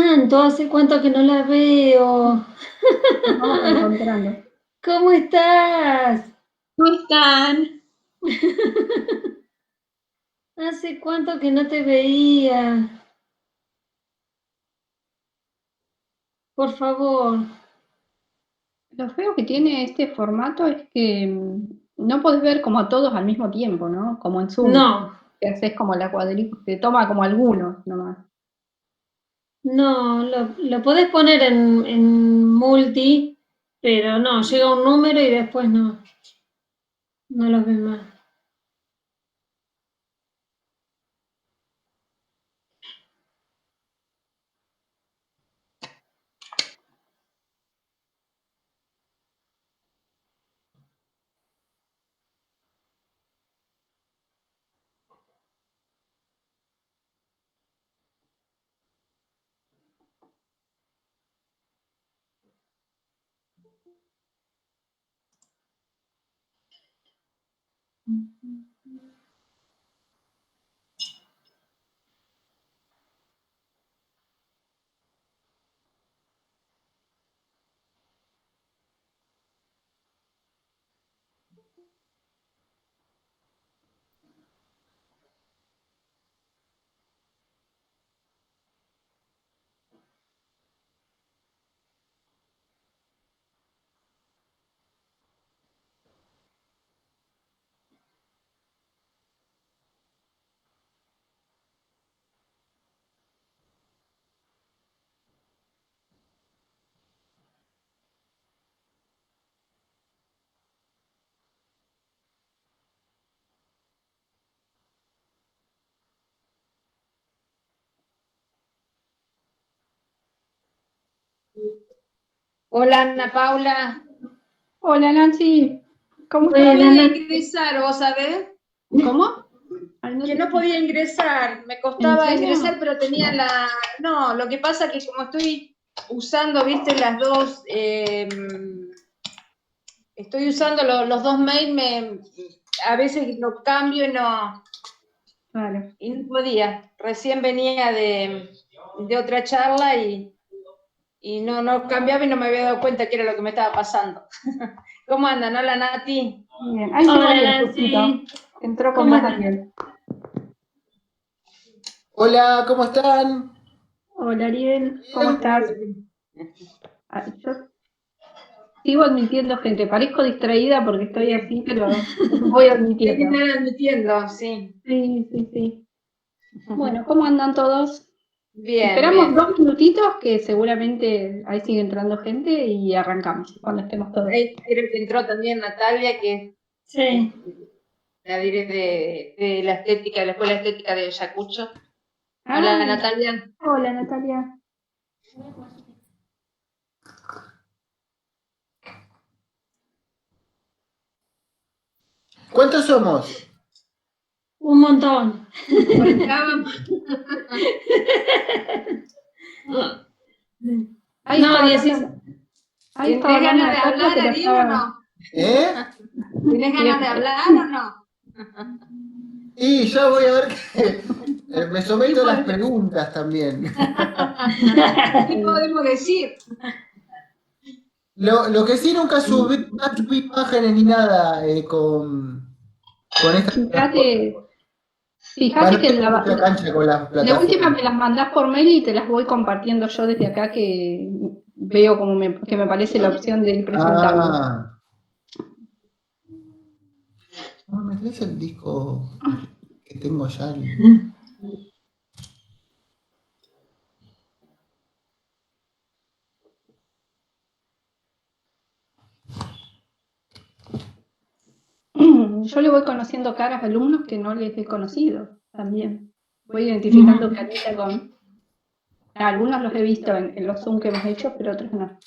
tanto? ¿Hace cuánto que no la veo? Nos vamos encontrando. ¿Cómo estás? ¿Cómo están? ¿Hace cuánto que no te veía? Por favor. Lo feo que tiene este formato es que no podés ver como a todos al mismo tiempo, ¿no? Como en Zoom, No, que haces como la cuadrícula, te toma como algunos nomás. no, lo podés poner en multi, pero no, llega un número y después no los ves más. Hola Ana Paula. Hola Nancy, ¿cómo No estás? Buena, podía ingresar, ¿vos sabés? ¿Cómo? Ay, no Que te no escucho. podía ingresar, me ¿En costaba ingresar, serio? pero tenía la... No, lo que pasa es que como estoy usando, viste, las dos, estoy usando los dos mails, a veces lo cambio Vale. y no podía. Recién venía de otra charla y no cambiaba y no me había dado cuenta que era lo que me estaba pasando. ¿Cómo andan? Hola Nati. Bien, ahí llegó hola Ariel, justito. Nancy. Entró con ¿Cómo vos estás? Ariel. Hola, ¿cómo están? Hola Ariel, ¿cómo Bien. estás? Ah, yo sigo admitiendo gente, parezco distraída porque estoy así, pero voy Hay que admitiendo. estar admitiendo, sí. Sí, sí, sí. Bueno, ¿cómo andan todos? Bien, Esperamos bien. 2 minutitos que seguramente ahí sigue entrando gente y arrancamos cuando estemos todos. Ahí creo que entró también Natalia, que es Sí. la diré de la estética, de la Escuela Estética de Ayacucho. Hola Ay, Natalia. hola Natalia. ¿Cuántos somos? Un montón. Arrancábamos. Ahí No, estaba hablando, 16. ahí estaba ¿Tenés hablando ganas de Natalia, hablar, pero Ariel, o estaba. no? ¿Eh? ¿Tenés ganas de hablar o no? Y ya voy a ver que me ¿Qué, someto a las pod- preguntas también. ¿Qué podemos decir? Lo que sí nunca subí imágenes ni nada con esta plataforma. Fíjate, fíjate Bueno, no que tengo mucha cancha con las de última plataformas. me las mandás por mail y te las voy compartiendo yo desde acá que veo como que me parece la opción de ir presentando. Ah, no, ¿me traes el disco que tengo ya? Yo le voy conociendo caras a alumnos que no les he conocido también. Voy identificando carita con. Algunos los he visto en los Zoom que hemos hecho, pero otros no.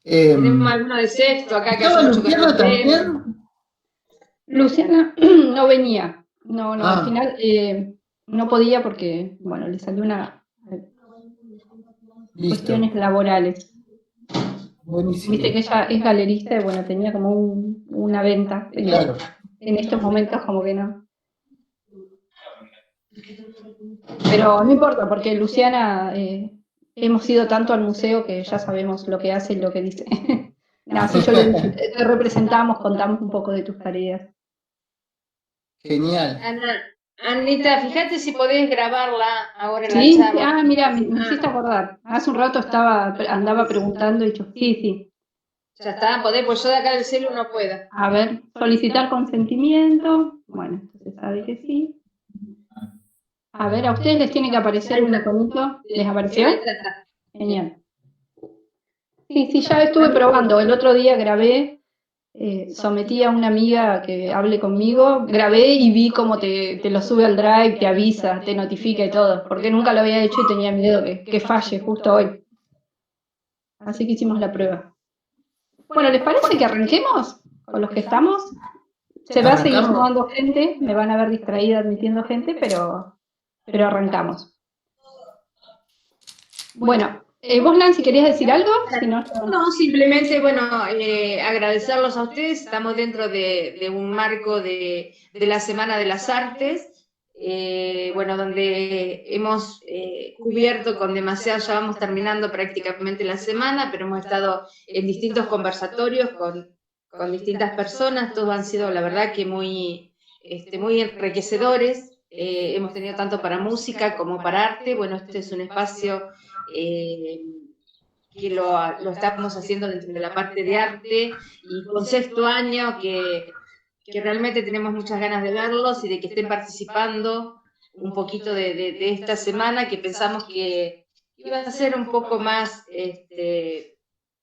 Tenemos Em, alguno de sexto acá que ¿Estaba hace mucho que no Luciano nos vemos. también? Luciana no venía. No, no, al Ah, final no podía porque, bueno, le salió una listo. cuestiones laborales. Buenísimo. Viste que ella es galerista y bueno, tenía como una venta. Claro. En estos momentos como que no. Pero no importa, porque Luciana, hemos ido tanto al museo que ya sabemos lo que hace y lo que dice. No, si yo te representamos, contamos un poco de tus tareas. Genial. Anita, fíjate si podés grabarla ahora en la Sí, charla. mira, me hiciste acordar. Hace un rato andaba preguntando y yo, sí. Ya está, podés, pues yo de acá del celu no puedo. A ver, solicitar consentimiento. Bueno, entonces sabe que sí. A ver, a ustedes les tiene que aparecer un iconito. ¿Les apareció? Ahí está. Genial. Sí, ya estuve probando. El otro día grabé, sometí a una amiga que hable conmigo, grabé y vi cómo te lo sube al Drive, te avisa, te notifica y todo, porque nunca lo había hecho y tenía miedo que falle justo hoy. Así que hicimos la prueba. Bueno, ¿les parece que arranquemos con los que estamos? Se va a seguir ¿Arrancamos? sumando gente, me van a ver distraída admitiendo gente, pero arrancamos. Bueno, vos, Nancy, ¿querías decir algo? Si no, No, simplemente, bueno, agradecerlos a ustedes. Estamos dentro de un marco de la Semana de las Artes, bueno, donde hemos cubierto con demasiado, ya vamos terminando prácticamente la semana, pero hemos estado en distintos conversatorios con distintas personas. Todos han sido, la verdad, que muy enriquecedores. Hemos tenido tanto para música como para arte. Bueno, este es un espacio que lo estamos haciendo dentro de la parte de arte, y con sexto año que realmente tenemos muchas ganas de verlos y de que estén participando un poquito de esta semana, que pensamos que iba a ser un poco más,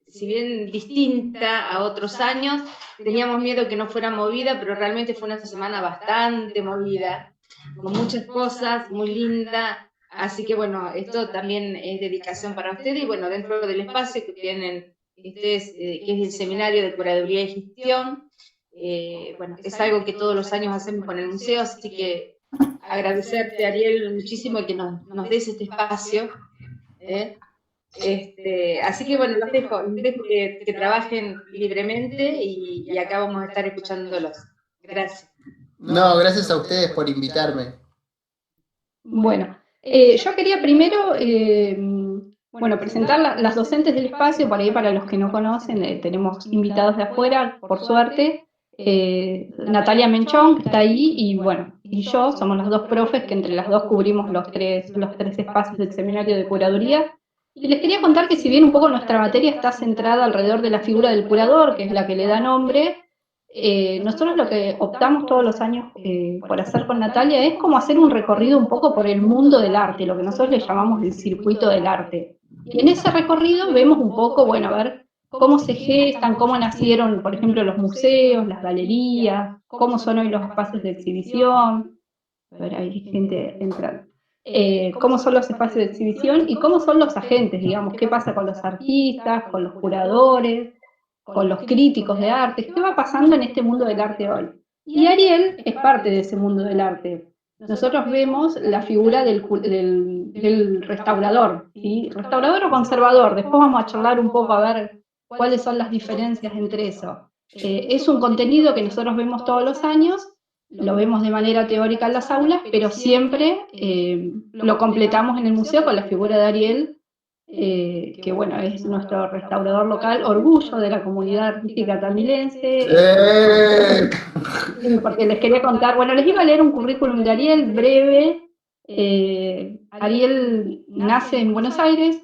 si bien distinta a otros años. Teníamos miedo que no fuera movida, pero realmente fue una semana bastante movida, con muchas cosas, muy linda. Así que bueno, esto también es dedicación para ustedes, y bueno, dentro del espacio que tienen ustedes, que es el Seminario de Curaduría y Gestión, bueno, es algo que todos los años hacemos con el museo, así que agradecerte, Ariel, muchísimo que nos des este espacio. Así que bueno, los dejo que trabajen libremente, y acá vamos a estar escuchándolos. Gracias. No, gracias a ustedes por invitarme. bueno, yo quería primero, presentar las docentes del espacio. Por ahí, para los que no conocen, tenemos invitados de afuera, por suerte. Natalia Menchón, que está ahí, y yo, somos las dos profes que entre las dos cubrimos los tres espacios del Seminario de Curaduría. Y les quería contar que, si bien un poco nuestra materia está centrada alrededor de la figura del curador, que es la que le da nombre, nosotros lo que optamos todos los años por hacer con Natalia es como hacer un recorrido un poco por el mundo del arte, lo que nosotros le llamamos el circuito del arte. Y en ese recorrido vemos un poco, a ver cómo se gestan, cómo nacieron, por ejemplo, los museos, las galerías, cómo son hoy los espacios de exhibición. A ver, hay gente entrando. Cómo son los espacios de exhibición y cómo son los agentes, digamos, qué pasa con los artistas, con los curadores, con los críticos de arte, qué va pasando en este mundo del arte hoy. Y Ariel es parte de ese mundo del arte. Nosotros vemos la figura del restaurador, ¿sí? Restaurador o conservador. Después vamos a charlar un poco a ver cuáles son las diferencias entre eso. Es un contenido que nosotros vemos todos los años, lo vemos de manera teórica en las aulas, pero siempre lo completamos en el museo con la figura de Ariel, que bueno, es nuestro restaurador local, orgullo de la comunidad artística tamilense. Porque les quería contar, bueno, les iba a leer un currículum de Ariel breve. Ariel nace en Buenos Aires,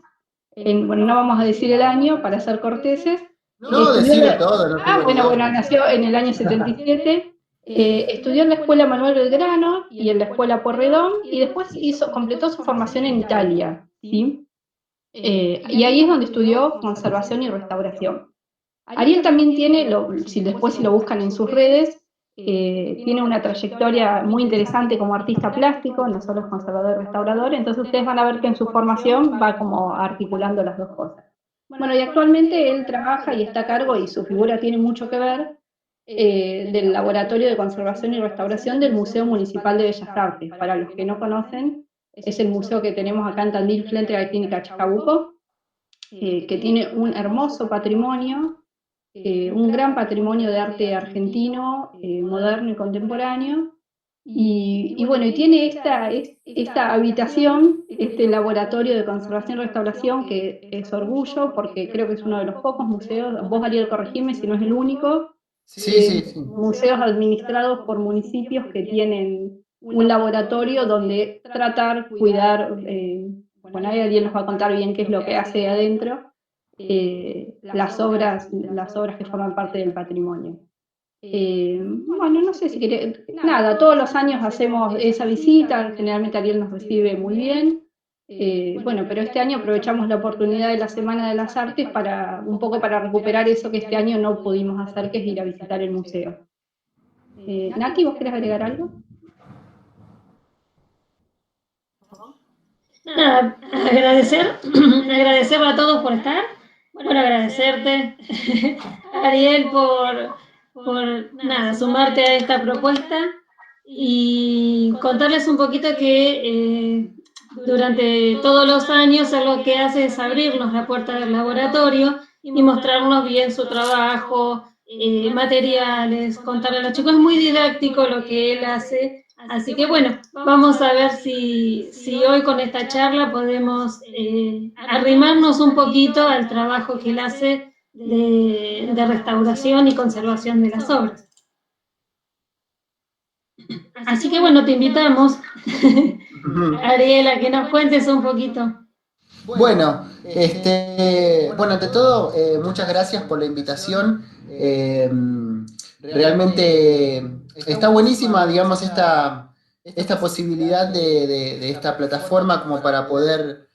bueno, no vamos a decir el año para ser corteses. No, decirle todo. No bueno, nació en el año 77. Estudió en la Escuela Manuel Belgrano y en la Escuela Pueyrredón, y después completó su formación en Italia, ¿sí? Y ahí es donde estudió conservación y restauración. Ariel también tiene, si lo buscan en sus redes, tiene una trayectoria muy interesante como artista plástico, no solo es conservador y restaurador. Entonces ustedes van a ver que en su formación va como articulando las dos cosas. Bueno, y actualmente él trabaja y está a cargo, y su figura tiene mucho que ver, del Laboratorio de Conservación y Restauración del Museo Municipal de Bellas Artes. Para los que no conocen, es el museo que tenemos acá en Tandil, frente a la Clínica Chacabuco. que tiene un hermoso patrimonio, un gran patrimonio de arte argentino, moderno y contemporáneo. Y bueno, y tiene esta habitación, este laboratorio de conservación y restauración, que es orgullo, porque creo que es uno de los pocos museos, vos Ariel, corregime si no es el único, Sí. museos administrados por municipios que tienen un laboratorio donde tratar, cuidar, bueno, ahí Ariel nos va a contar bien qué es lo que hace adentro, las obras que forman parte del patrimonio. Bueno, no sé si quería, nada, todos los años hacemos esa visita, generalmente Ariel nos recibe muy bien. Bueno, pero este año aprovechamos la oportunidad de la Semana de las Artes un poco para recuperar eso que este año no pudimos hacer, que es ir a visitar el museo. Nati, ¿vos querés agregar algo? Nada, agradecerle a todos por estar. Bueno, agradecerte, Ariel, por nada, sumarte a esta propuesta y contarles un poquito que durante todos los años él lo que hace es abrirnos la puerta del laboratorio y mostrarnos bien su trabajo, materiales, contarle a los chicos. Es muy didáctico lo que él hace. Así que bueno, vamos a ver si hoy con esta charla podemos arrimarnos un poquito al trabajo que él hace de restauración y conservación de las obras. Así que bueno, te invitamos, Ariel, a que nos cuentes un poquito. Bueno, ante todo, muchas gracias por la invitación. Realmente está buenísima, digamos, esta posibilidad de esta plataforma como para poder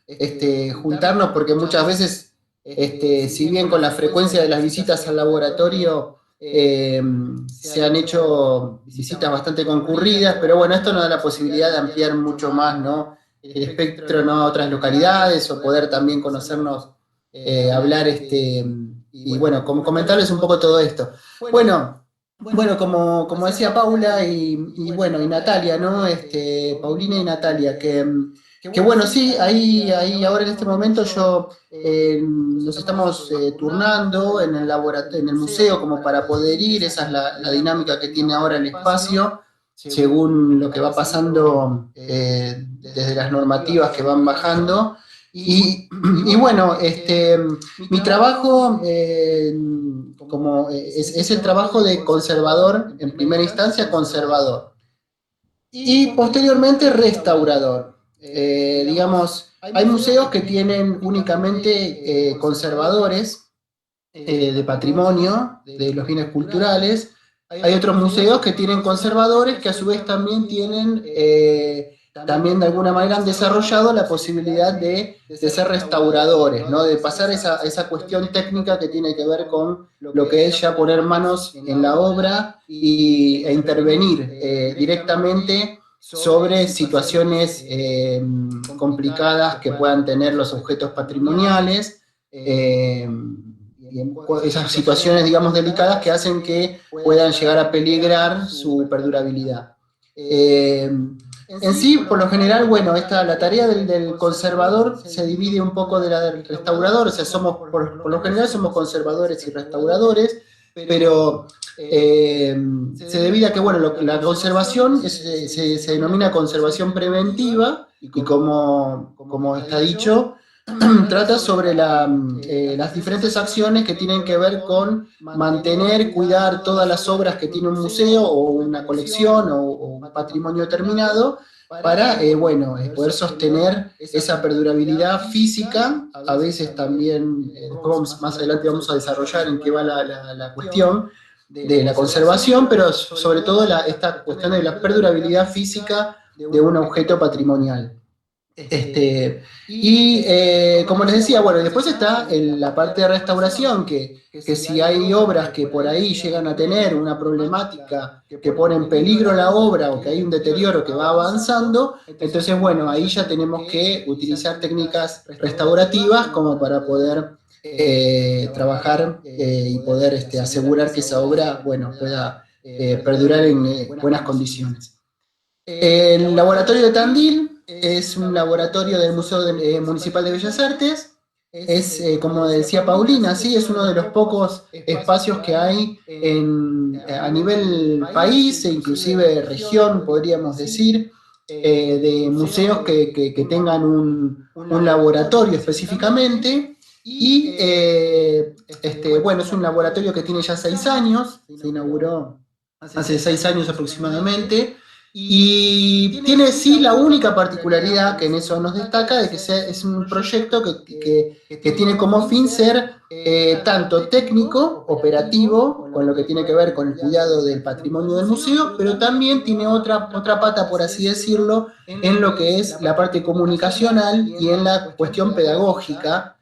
juntarnos, porque muchas veces, si bien con la frecuencia de las visitas al laboratorio se han hecho visitas bastante concurridas, pero bueno, esto nos da la posibilidad de ampliar mucho más, ¿no?, el espectro, ¿no?, a otras localidades, o poder también conocernos, hablar, y bueno, comentarles un poco todo esto. Bueno, como decía Paula y Natalia, ¿no? Paulina y Natalia, que bueno, sí, ahí ahora en este momento nos estamos turnando en el museo como para poder ir. Esa es la dinámica que tiene ahora el espacio, según lo que va pasando desde las normativas que van bajando. Y bueno, mi trabajo es el trabajo de conservador, en primera instancia conservador, y posteriormente restaurador. Digamos, hay museos que tienen únicamente conservadores de patrimonio, de los bienes culturales. Hay otros museos que tienen conservadores que a su vez también tienen, también de alguna manera han desarrollado la posibilidad de ser restauradores, ¿no?, de pasar esa cuestión técnica que tiene que ver con lo que es ya poner manos en la obra e intervenir directamente sobre situaciones complicadas que puedan tener los objetos patrimoniales, y esas situaciones, digamos, delicadas que hacen que puedan llegar a peligrar su perdurabilidad. En sí, por lo general, bueno, la tarea del conservador se divide un poco de la del restaurador. O sea, por lo general somos conservadores y restauradores, pero se divide a que, bueno, la conservación se denomina conservación preventiva, y como está dicho, trata sobre las diferentes acciones que tienen que ver con mantener, cuidar todas las obras que tiene un museo o una colección o un patrimonio determinado, para poder sostener esa perdurabilidad física. A veces también, después más adelante vamos a desarrollar en qué va la cuestión de la conservación, pero sobre todo esta cuestión de la perdurabilidad física de un objeto patrimonial. Como les decía, bueno, después está la parte de restauración, que si hay obras que por ahí llegan a tener una problemática que pone en peligro la obra, o que hay un deterioro que va avanzando, entonces, bueno, ahí ya tenemos que utilizar técnicas restaurativas como para poder trabajar y poder asegurar que esa obra, bueno, pueda perdurar en buenas condiciones. El laboratorio de Tandil es un laboratorio del Museo Municipal de Bellas Artes, como decía Paulina, sí, es uno de los pocos espacios que hay a nivel país e inclusive región, podríamos decir, de museos que tengan un laboratorio específicamente. Y bueno, es un laboratorio que tiene ya 6 años, se inauguró hace 6 años aproximadamente, y tiene sí la única particularidad que en eso nos destaca, de que es un proyecto que tiene como fin ser tanto técnico, operativo, con lo que tiene que ver con el cuidado del patrimonio del museo, pero también tiene otra pata, por así decirlo, en lo que es la parte comunicacional y en la cuestión pedagógica,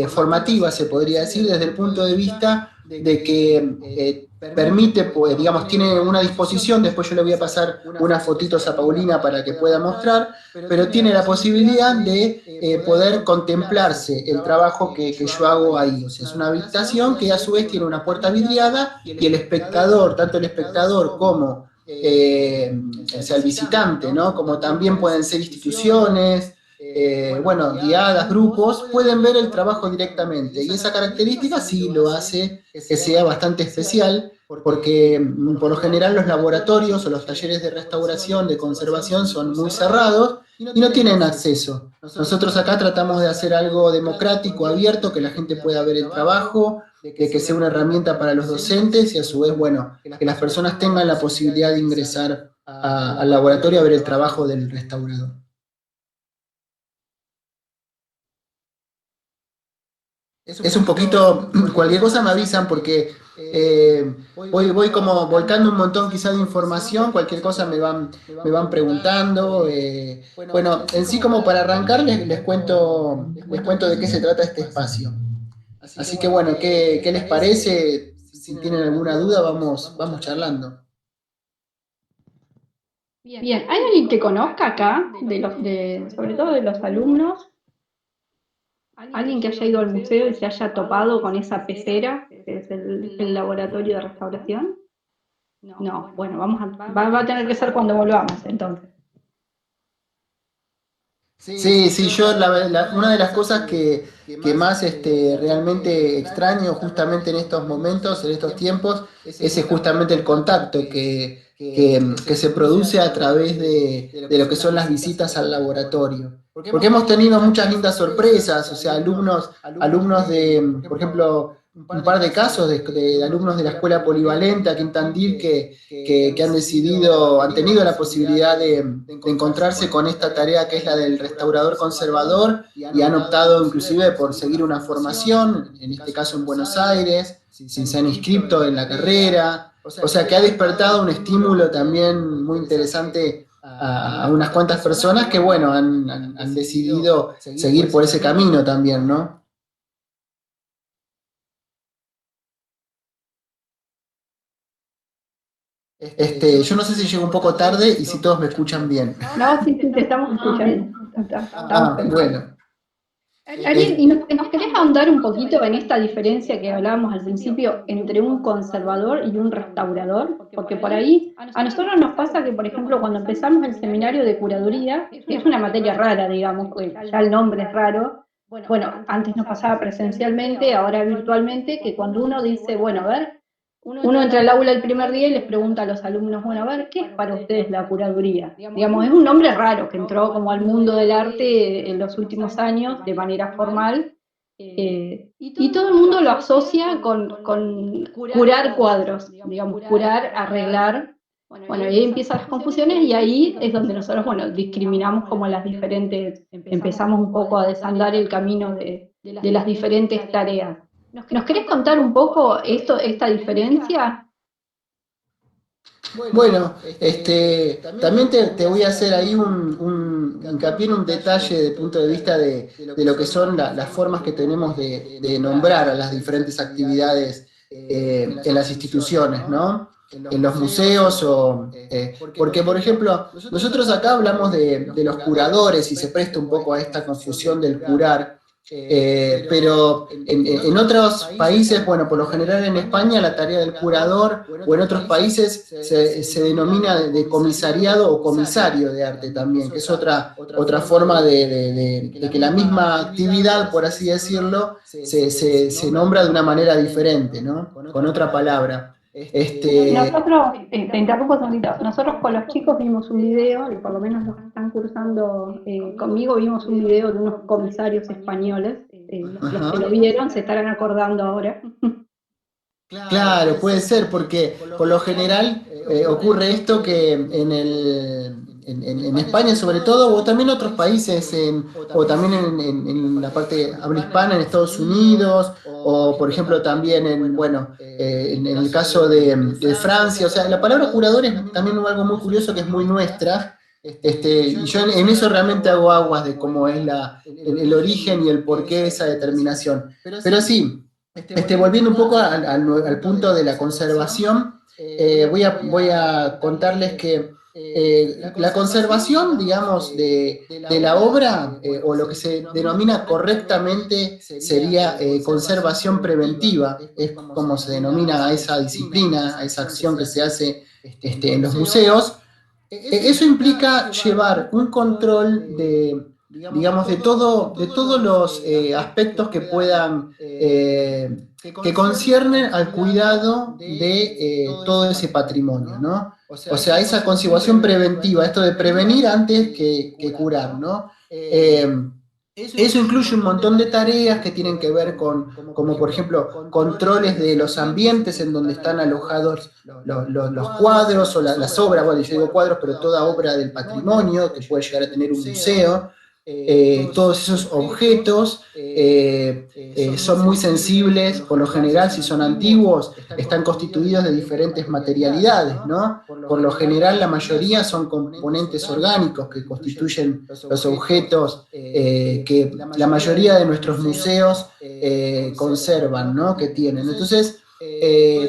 formativa, se podría decir, desde el punto de vista de que permite, pues, digamos, tiene una disposición, después yo le voy a pasar unas fotitos a Paulina para que pueda mostrar, pero tiene la posibilidad de poder contemplarse el trabajo que yo hago ahí. O sea, es una habitación que a su vez tiene una puerta vidriada y el espectador, tanto el espectador como o sea, el visitante, ¿no? Como también pueden ser instituciones, bueno, guiadas, grupos, pueden ver el trabajo directamente. Y esa característica sí lo hace que sea bastante especial, porque por lo general los laboratorios o los talleres de restauración, de conservación, son muy cerrados y no tienen acceso. Nosotros acá tratamos de hacer algo democrático, abierto, que la gente pueda ver el trabajo, de que sea una herramienta para los docentes y a su vez, bueno, que las personas tengan la posibilidad de ingresar al laboratorio a ver el trabajo del restaurador. Es un poquito, cualquier cosa me avisan porque voy como volcando un montón quizá de información, cualquier cosa me van preguntando. Bueno, en sí como para arrancar les cuento de qué se trata este espacio. Así que bueno, ¿qué les parece? Si tienen alguna duda, vamos charlando. Bien, ¿hay alguien que conozca acá, sobre todo de los alumnos? ¿Alguien que haya ido al museo y se haya topado con esa pecera, que es el laboratorio de restauración? No, bueno, va a tener que ser cuando volvamos, entonces. Sí, yo una de las cosas que más realmente extraño justamente en estos momentos, en estos tiempos, es justamente el contacto que se produce a través de lo que son las visitas al laboratorio. Porque hemos tenido muchas lindas sorpresas, o sea, alumnos por ejemplo, un par de casos de alumnos de la escuela polivalente aquí en Tandil que han tenido la posibilidad de encontrarse con esta tarea que es la del restaurador conservador y han optado inclusive por seguir una formación, en este caso en Buenos Aires, si se han inscrito en la carrera, o sea que ha despertado un estímulo también muy interesante a unas cuantas personas que, bueno, han decidido seguir por ese camino también, ¿no? Yo no sé si llego un poco tarde y si todos me escuchan bien. No, sí, te estamos escuchando. Bueno. Ariel, ¿y nos querés ahondar un poquito en esta diferencia que hablábamos al principio entre un conservador y un restaurador? Porque por ahí a nosotros nos pasa que, por ejemplo, cuando empezamos el seminario de curaduría, es una materia rara, digamos, porque ya el nombre es raro. Bueno, antes nos pasaba presencialmente, ahora virtualmente, que cuando uno dice, bueno, a ver, uno entra al aula el primer día y les pregunta a los alumnos, bueno, a ver, ¿qué es para ustedes la curaduría? Digamos, es un nombre raro que entró como al mundo del arte en los últimos años de manera formal, y todo el mundo lo asocia con curar cuadros, digamos, curar, arreglar. Bueno, y ahí empiezan las confusiones y ahí es donde nosotros, bueno, discriminamos como las diferentes, empezamos un poco a desandar el camino de las diferentes tareas. ¿Nos querés contar un poco esta diferencia? Bueno, también te voy a hacer ahí un hincapié en un detalle desde el punto de vista de lo que son las formas que tenemos de nombrar a las diferentes actividades en las instituciones, ¿no? En los museos, porque por ejemplo, nosotros acá hablamos de los curadores y se presta un poco a esta confusión del curar. Pero en otros países, bueno, por lo general en España la tarea del curador, o en otros países se denomina de comisariado o comisario de arte también, que es otra forma de que la misma actividad, por así decirlo, se nombra de una manera diferente, ¿no? Con otra palabra. Nosotros, te interrumpo un segundito, nosotros con los chicos vimos un video, y por lo menos los que están cursando conmigo, vimos un video de unos comisarios españoles, los que lo vieron se estarán acordando ahora. Claro, puede ser, porque por lo general ocurre esto que en España sobre todo, o también en otros países, o también en la parte habla hispana, en Estados Unidos, o por ejemplo también en el caso de Francia, o sea, la palabra curador es también algo muy curioso que es muy nuestra. Y yo en eso realmente hago aguas de cómo es el origen y el porqué de esa determinación. Pero sí, volviendo un poco al punto de la conservación, voy a contarles que la conservación, digamos, de la obra, o lo que se denomina correctamente sería conservación preventiva, es como se denomina a esa disciplina, a esa acción que se hace en los museos. Eso implica llevar un control digamos, de todos los aspectos que puedan, que conciernen al cuidado de todo ese patrimonio, ¿no? O sea, esa conservación preventiva, esto de prevenir antes que curar, ¿no? Eso incluye un montón de tareas que tienen que ver como por ejemplo, controles de los ambientes en donde están alojados los cuadros o las obras, bueno, yo digo cuadros, pero toda obra del patrimonio que puede llegar a tener un museo. Todos esos objetos son muy sensibles, por lo general, si son antiguos, están constituidos de diferentes materialidades, ¿no? Por lo general, la mayoría son componentes orgánicos que constituyen los objetos que la mayoría de nuestros museos conservan, ¿no? Que tienen. Entonces,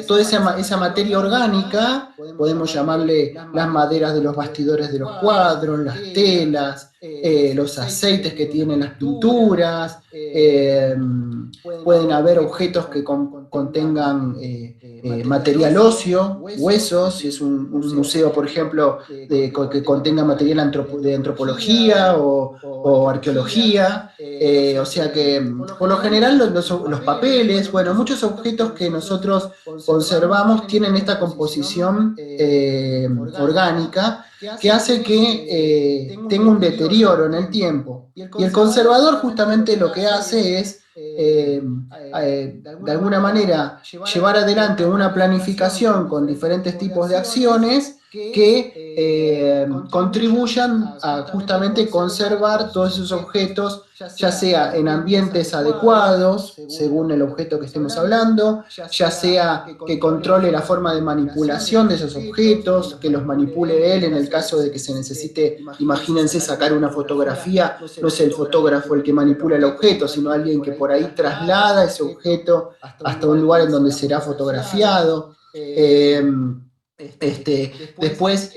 toda esa materia orgánica, podemos llamarle las maderas de los bastidores de los cuadros, las telas, los aceites que tienen las pinturas, pueden haber objetos que contengan material óseo, huesos, si es un museo, por ejemplo, que contenga material de antropología o arqueología, o sea que por lo general los papeles, bueno, muchos objetos que nosotros conservamos tienen esta composición orgánica que hace que tenga un deterioro en el tiempo. Y el conservador justamente lo que hace es, de alguna manera, llevar adelante una planificación con diferentes tipos de acciones que contribuyan a justamente conservar todos esos objetos, ya sea en ambientes adecuados, según el objeto que estemos hablando, ya sea que controle la forma de manipulación de esos objetos, que los manipule él en el caso de que se necesite, imagínense, sacar una fotografía, no es el fotógrafo el que manipula el objeto, sino alguien que por ahí traslada ese objeto hasta un lugar en donde será fotografiado. Después,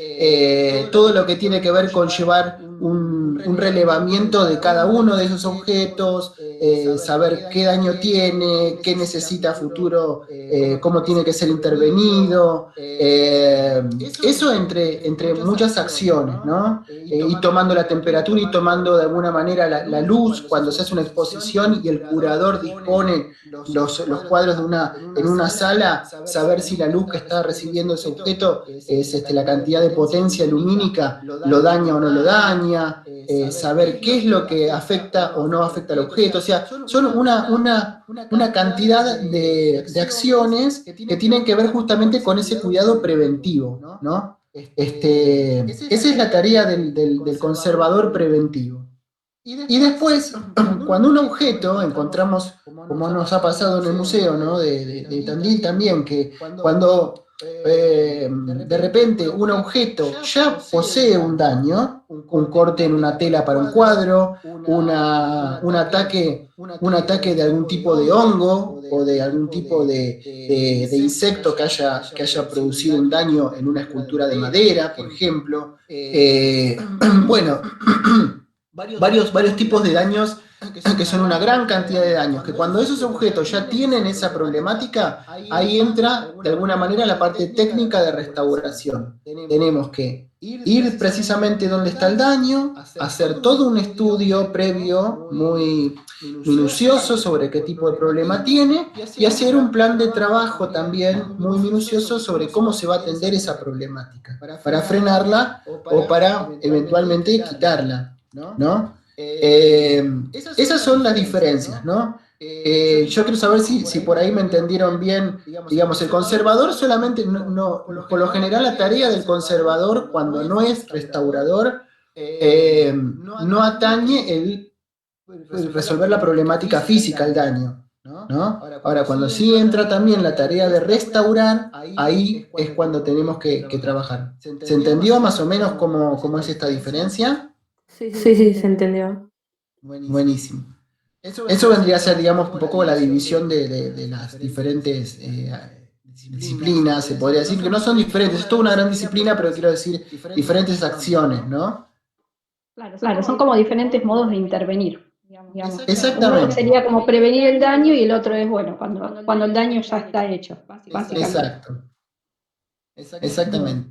todo lo que tiene que ver con llevar un relevamiento de cada uno de esos objetos, saber qué daño tiene, qué necesita a futuro, cómo tiene que ser intervenido, eso entre muchas acciones, ¿no? Y tomando la temperatura y tomando de alguna manera la luz cuando se hace una exposición y el curador dispone los cuadros en una sala, saber si la luz que está recibiendo ese objeto es la cantidad de potencia lumínica, lo daña o no lo daña, saber qué es lo que afecta o no afecta al objeto. O sea, son una cantidad de acciones que tienen que ver justamente con ese cuidado preventivo, ¿no? Esa es la tarea del conservador preventivo. Y después, cuando un objeto encontramos, como nos ha pasado en el museo, ¿no? de Tandil también, que cuando de repente un objeto ya posee un daño, un corte en una tela para un cuadro, un ataque de algún tipo de hongo o de algún tipo de insecto que haya producido un daño en una escultura de madera, por ejemplo. Bueno, varios tipos de daños que son una gran cantidad de daños, que cuando esos objetos ya tienen esa problemática, ahí entra de alguna manera la parte técnica de restauración. Tenemos que ir precisamente donde está el daño, hacer todo un estudio previo muy minucioso sobre qué tipo de problema tiene y hacer un plan de trabajo también muy minucioso sobre cómo se va a atender esa problemática, para frenarla o para eventualmente quitarla, ¿no? Esas son las diferencias, ¿no? Yo quiero saber si por ahí me entendieron bien. Digamos, el conservador solamente, por lo general la tarea del conservador cuando no es restaurador, no atañe el resolver la problemática física, el daño, ¿no? Ahora, cuando sí entra también la tarea de restaurar, ahí es cuando tenemos que trabajar. ¿Se entendió más o menos cómo es esta diferencia? Sí, sí, se entendió. Buenísimo. Eso vendría a ser, digamos, un poco la división de las diferentes disciplinas, se podría decir, que no son diferentes, es toda una gran disciplina, pero quiero decir diferentes acciones, ¿no? Claro, son como diferentes modos de intervenir. Digamos. Exactamente. Uno sería como prevenir el daño y el otro es, bueno, cuando el daño ya está hecho, básicamente. Exacto. Exactamente.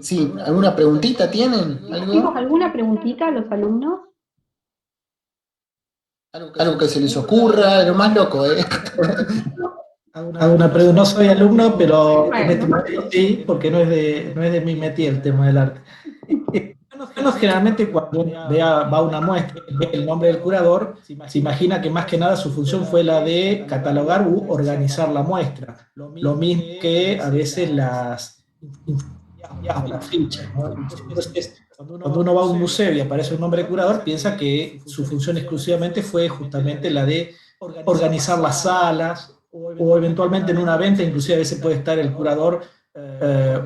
Sí, ¿alguna preguntita tienen? ¿Tenemos alguna preguntita a los alumnos? Algo que se les ocurra, lo más loco, ¿eh? Hago una pregunta, no soy alumno, pero en este momento sí, porque no es de mi metí el tema del arte. Uno generalmente cuando va a una muestra y ve el nombre del curador, se imagina que más que nada su función fue la de catalogar u organizar la muestra. Lo mismo que a veces las fichas, ¿no? Entonces, cuando uno va a un museo y aparece un nombre de curador, piensa que su función exclusivamente fue justamente la de organizar las salas, o eventualmente en una venta, inclusive a veces puede estar el curador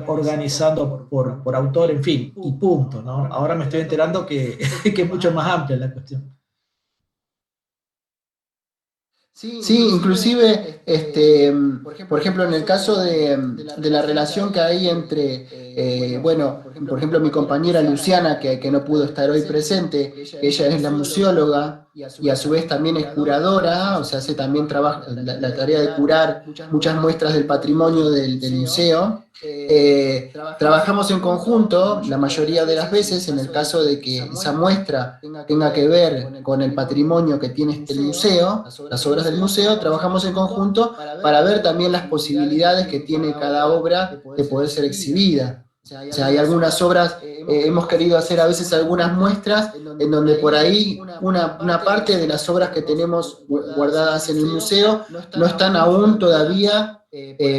organizando por autor, en fin, y punto, ¿no? Ahora me estoy enterando que es mucho más amplia la cuestión. Sí, inclusive, por ejemplo, en el caso de la relación que hay entre, bueno, por ejemplo, mi compañera Luciana, que no pudo estar hoy presente, ella es la museóloga y a su vez también es curadora, o sea, hace también la tarea de curar muchas muestras del patrimonio del museo. Trabajamos en conjunto la mayoría de las veces en el caso de que esa muestra tenga que ver con el patrimonio que tiene el museo, las obras del museo, trabajamos en conjunto para ver también las posibilidades que tiene cada obra de poder ser exhibida. O sea, hay algunas obras, hemos querido hacer a veces algunas muestras en donde por ahí una parte de las obras que tenemos guardadas en el museo no están aún todavía,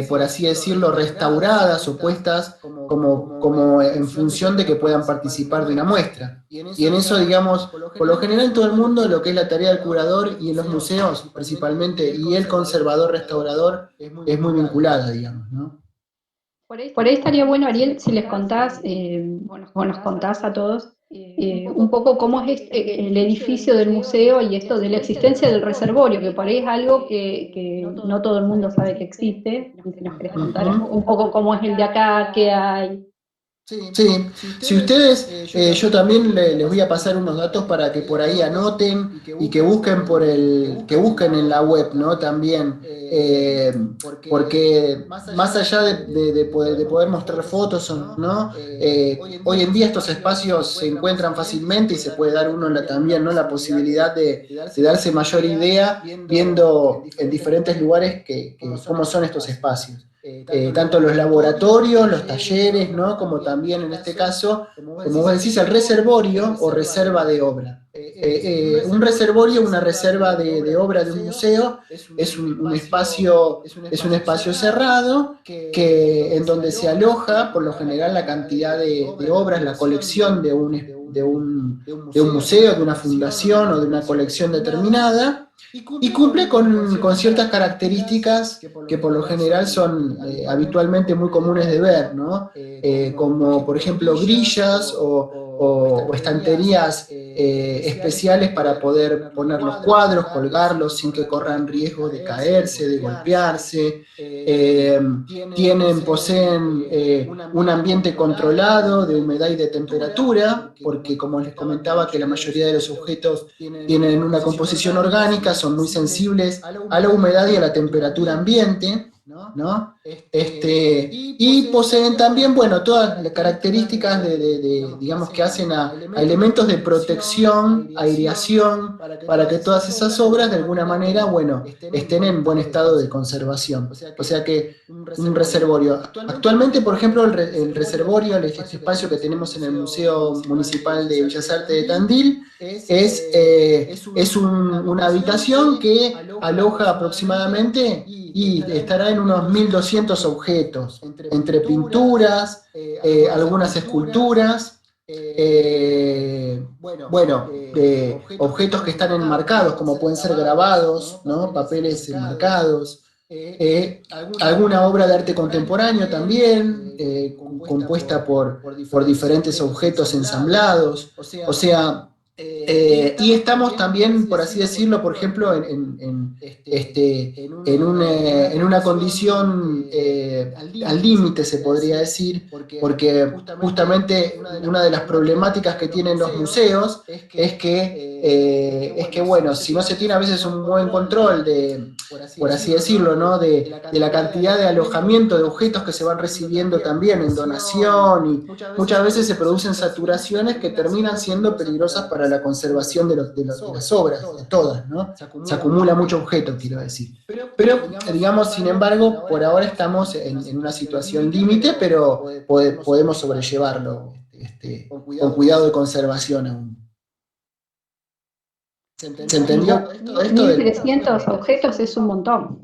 por así decirlo, restauradas o puestas como en función de que puedan participar de una muestra. Y en eso, digamos, por lo general en todo el mundo, lo que es la tarea del curador y en los museos principalmente, y el conservador restaurador, es muy vinculada, digamos, ¿no? Por ahí estaría bueno, Ariel, si les contás, o nos contás a todos, un poco cómo es el edificio del museo y esto de la existencia del reservorio, que por ahí es algo que no todo el mundo sabe que existe. Si nos querés contar un poco cómo es el de acá, qué hay. Sí, si ustedes, yo también les voy a pasar unos datos para que por ahí anoten y que busquen que busquen en la web, ¿no? También, porque más allá de poder mostrar fotos, ¿no? Hoy en día estos espacios se encuentran fácilmente y se puede dar uno también, ¿no? La posibilidad de darse mayor idea viendo en diferentes lugares cómo son estos espacios. Tanto los laboratorios, los talleres, ¿no? Como también en este caso, como vos decís, el reservorio o reserva de obra. Un reservorio, una reserva de obra de un museo, es un espacio cerrado en donde se aloja por lo general la cantidad de obras, la colección de un museo, de una fundación o de una colección determinada. Y cumple con ciertas características que por lo general son habitualmente muy comunes de ver, ¿no? Como por ejemplo grillas o o estanterías especiales para poder poner los cuadros, colgarlos sin que corran riesgo de caerse, de golpearse. Poseen un ambiente controlado de humedad y de temperatura, porque como les comentaba que la mayoría de los objetos tienen una composición orgánica, son muy sensibles a la humedad y a la temperatura ambiente, ¿no? Y poseen también, bueno, todas las características digamos, que hacen a elementos de protección, aireación, para que todas esas obras de alguna manera, bueno, estén en buen estado de conservación. O sea que un reservorio. Actualmente, por ejemplo, el reservorio, este espacio que tenemos en el Museo Municipal de Bellas Artes de Tandil, es una habitación que aloja aproximadamente y estará en unos 1.200 objetos, entre pinturas, algunas esculturas, objetos que están enmarcados, como pueden ser grabados, ¿no? Papeles enmarcados, alguna obra de arte contemporáneo también, compuesta por diferentes objetos ensamblados, o sea, y estamos también, por así decirlo, por ejemplo, en una condición al límite, se podría decir, porque justamente una de las problemáticas que tienen los museos es que bueno, si no se tiene a veces un buen control por así decirlo, ¿no? de la cantidad de alojamiento de objetos que se van recibiendo también en donación, y muchas veces se producen saturaciones que terminan siendo peligrosas para la conservación de las obras, de todas, ¿no? Se acumula mucho objeto, quiero decir. Pero, digamos, sin embargo, por ahora estamos en una situación límite, pero podemos sobrellevarlo con cuidado de conservación aún. ¿Se entendió? 1.300 objetos es un montón.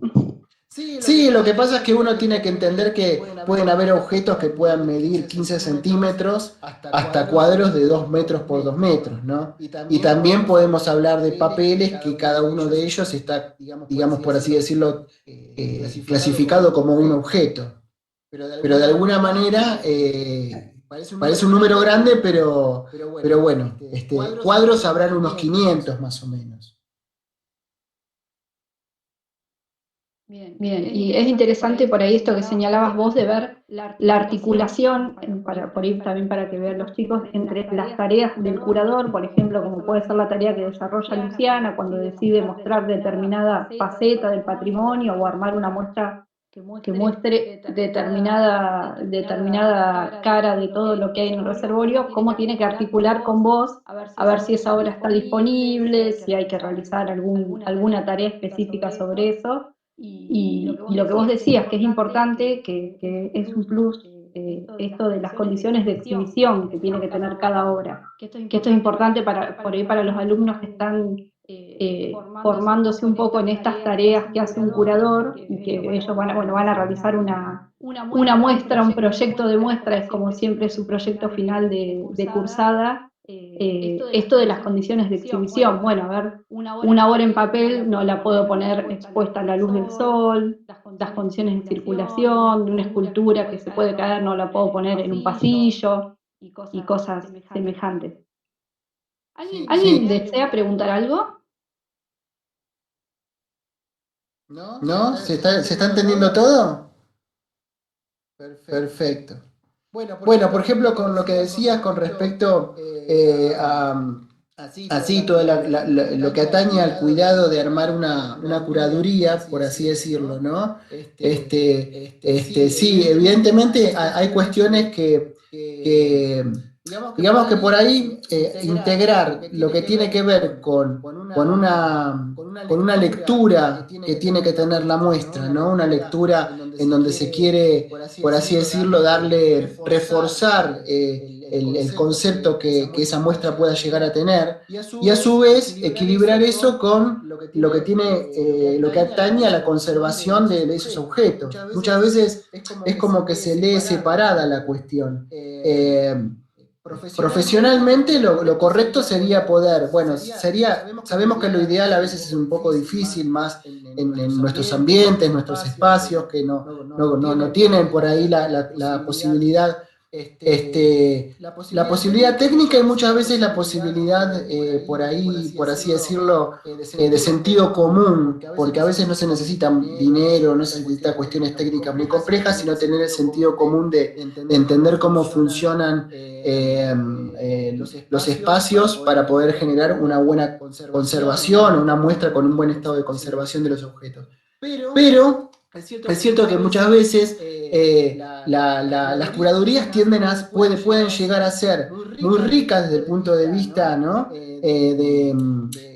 Sí, lo que pasa es que uno tiene que entender que pueden haber objetos que puedan medir 15 centímetros hasta cuadros de 2 metros por 2 metros, ¿no? Y también podemos hablar de papeles que cada uno de ellos está, digamos, por así decirlo, clasificado como un objeto. Pero de alguna manera parece un número grande, pero bueno, cuadros habrán unos 500 más o menos. Bien, y es interesante por ahí esto que señalabas vos de ver la articulación, por ahí también para que vean los chicos, entre las tareas del curador, por ejemplo, como puede ser la tarea que desarrolla Luciana cuando decide mostrar determinada faceta del patrimonio o armar una muestra que muestre determinada cara de todo lo que hay en el reservorio, cómo tiene que articular con vos, a ver si esa obra está disponible, si hay que realizar alguna tarea específica sobre eso. Y lo que vos decías, que es importante, que es un plus, esto de las condiciones de exhibición que tiene que tener cada obra, que esto es importante por ahí para los alumnos que están formándose un poco en estas tareas que hace un curador, y que ellos van a realizar una muestra, un proyecto de muestra, es como siempre su proyecto final de cursada. Esto de las condiciones de exhibición, bueno, a ver, una obra en papel no la puedo poner expuesta a la luz del sol, las condiciones de circulación, de una escultura que se puede caer no la puedo poner en un pasillo, y cosas semejantes. ¿Alguien desea preguntar algo? ¿No? ¿Se está entendiendo todo? Perfecto. Bueno, por ejemplo, con lo que decías con respecto así todo lo que atañe al cuidado de armar una curaduría, por así decirlo, ¿no? Sí, evidentemente hay cuestiones que digamos que por ahí integrar lo que tiene que ver con una lectura que tiene que tener la muestra, ¿no? Una lectura en donde se quiere, por así decirlo, reforzar el concepto que esa muestra pueda llegar a tener, y a su vez equilibrar eso con lo que atañe a la conservación de esos objetos. Muchas veces es como que se lee separada la cuestión. Profesionalmente lo correcto sería poder, sabemos que lo ideal a veces es un poco difícil, más en nuestros ambientes, nuestros espacios, que no tienen por ahí la posibilidad la posibilidad técnica y muchas veces la posibilidad, por ahí, por así decirlo, de sentido común, porque a veces no se necesita dinero, no se necesita cuestiones técnicas muy complejas, sino tener el sentido común de entender cómo funcionan los espacios para poder generar una buena conservación, una muestra con un buen estado de conservación de los objetos. Pero es cierto que muchas veces las curadurías pueden llegar a ser muy ricas desde el punto de vista, ¿no?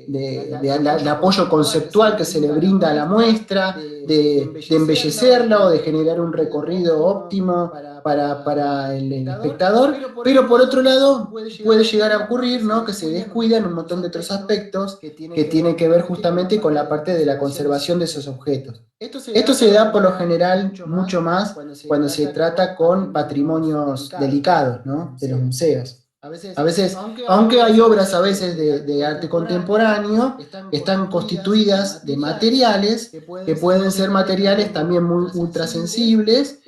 De apoyo conceptual que se le brinda a la muestra, de embellecerla o de generar un recorrido óptimo para el espectador, pero por otro lado puede llegar a ocurrir, ¿no? Que se descuidan un montón de otros aspectos que tienen que ver justamente con la parte de la conservación de esos objetos. Esto se da por lo general mucho más cuando se trata con patrimonios delicados, ¿no? De los museos. A veces, aunque hay obras a veces de arte contemporáneo, están constituidas de materiales que pueden ser materiales también muy ultrasensibles,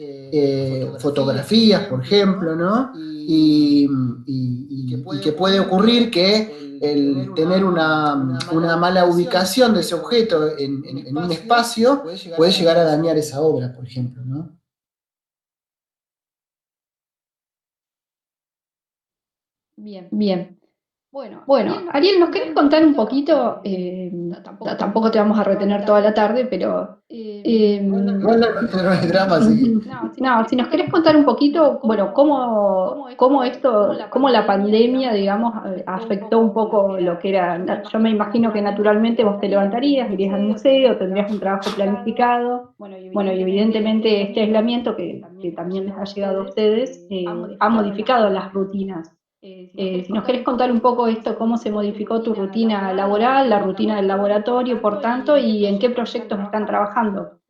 fotografías, por ejemplo, ¿no? Y que puede ocurrir que el tener una mala ubicación de ese objeto en un espacio puede llegar a dañar esa obra, por ejemplo, ¿no? Bien. Bueno, Ariel, ¿nos querés contar un poquito? Tampoco te vamos a retener toda la tarde, pero No hay drama, sí. no, si nos querés contar un poquito, bueno, cómo la pandemia, digamos, afectó un poco lo que era. Yo me imagino que naturalmente vos te levantarías, irías al museo, tendrías un trabajo planificado. Bueno, y evidentemente este aislamiento que también les ha llegado a ustedes, ha modificado las rutinas. Si nos querés contar un poco esto, cómo se modificó tu rutina laboral, la rutina del laboratorio, por tanto, y en qué proyectos están trabajando.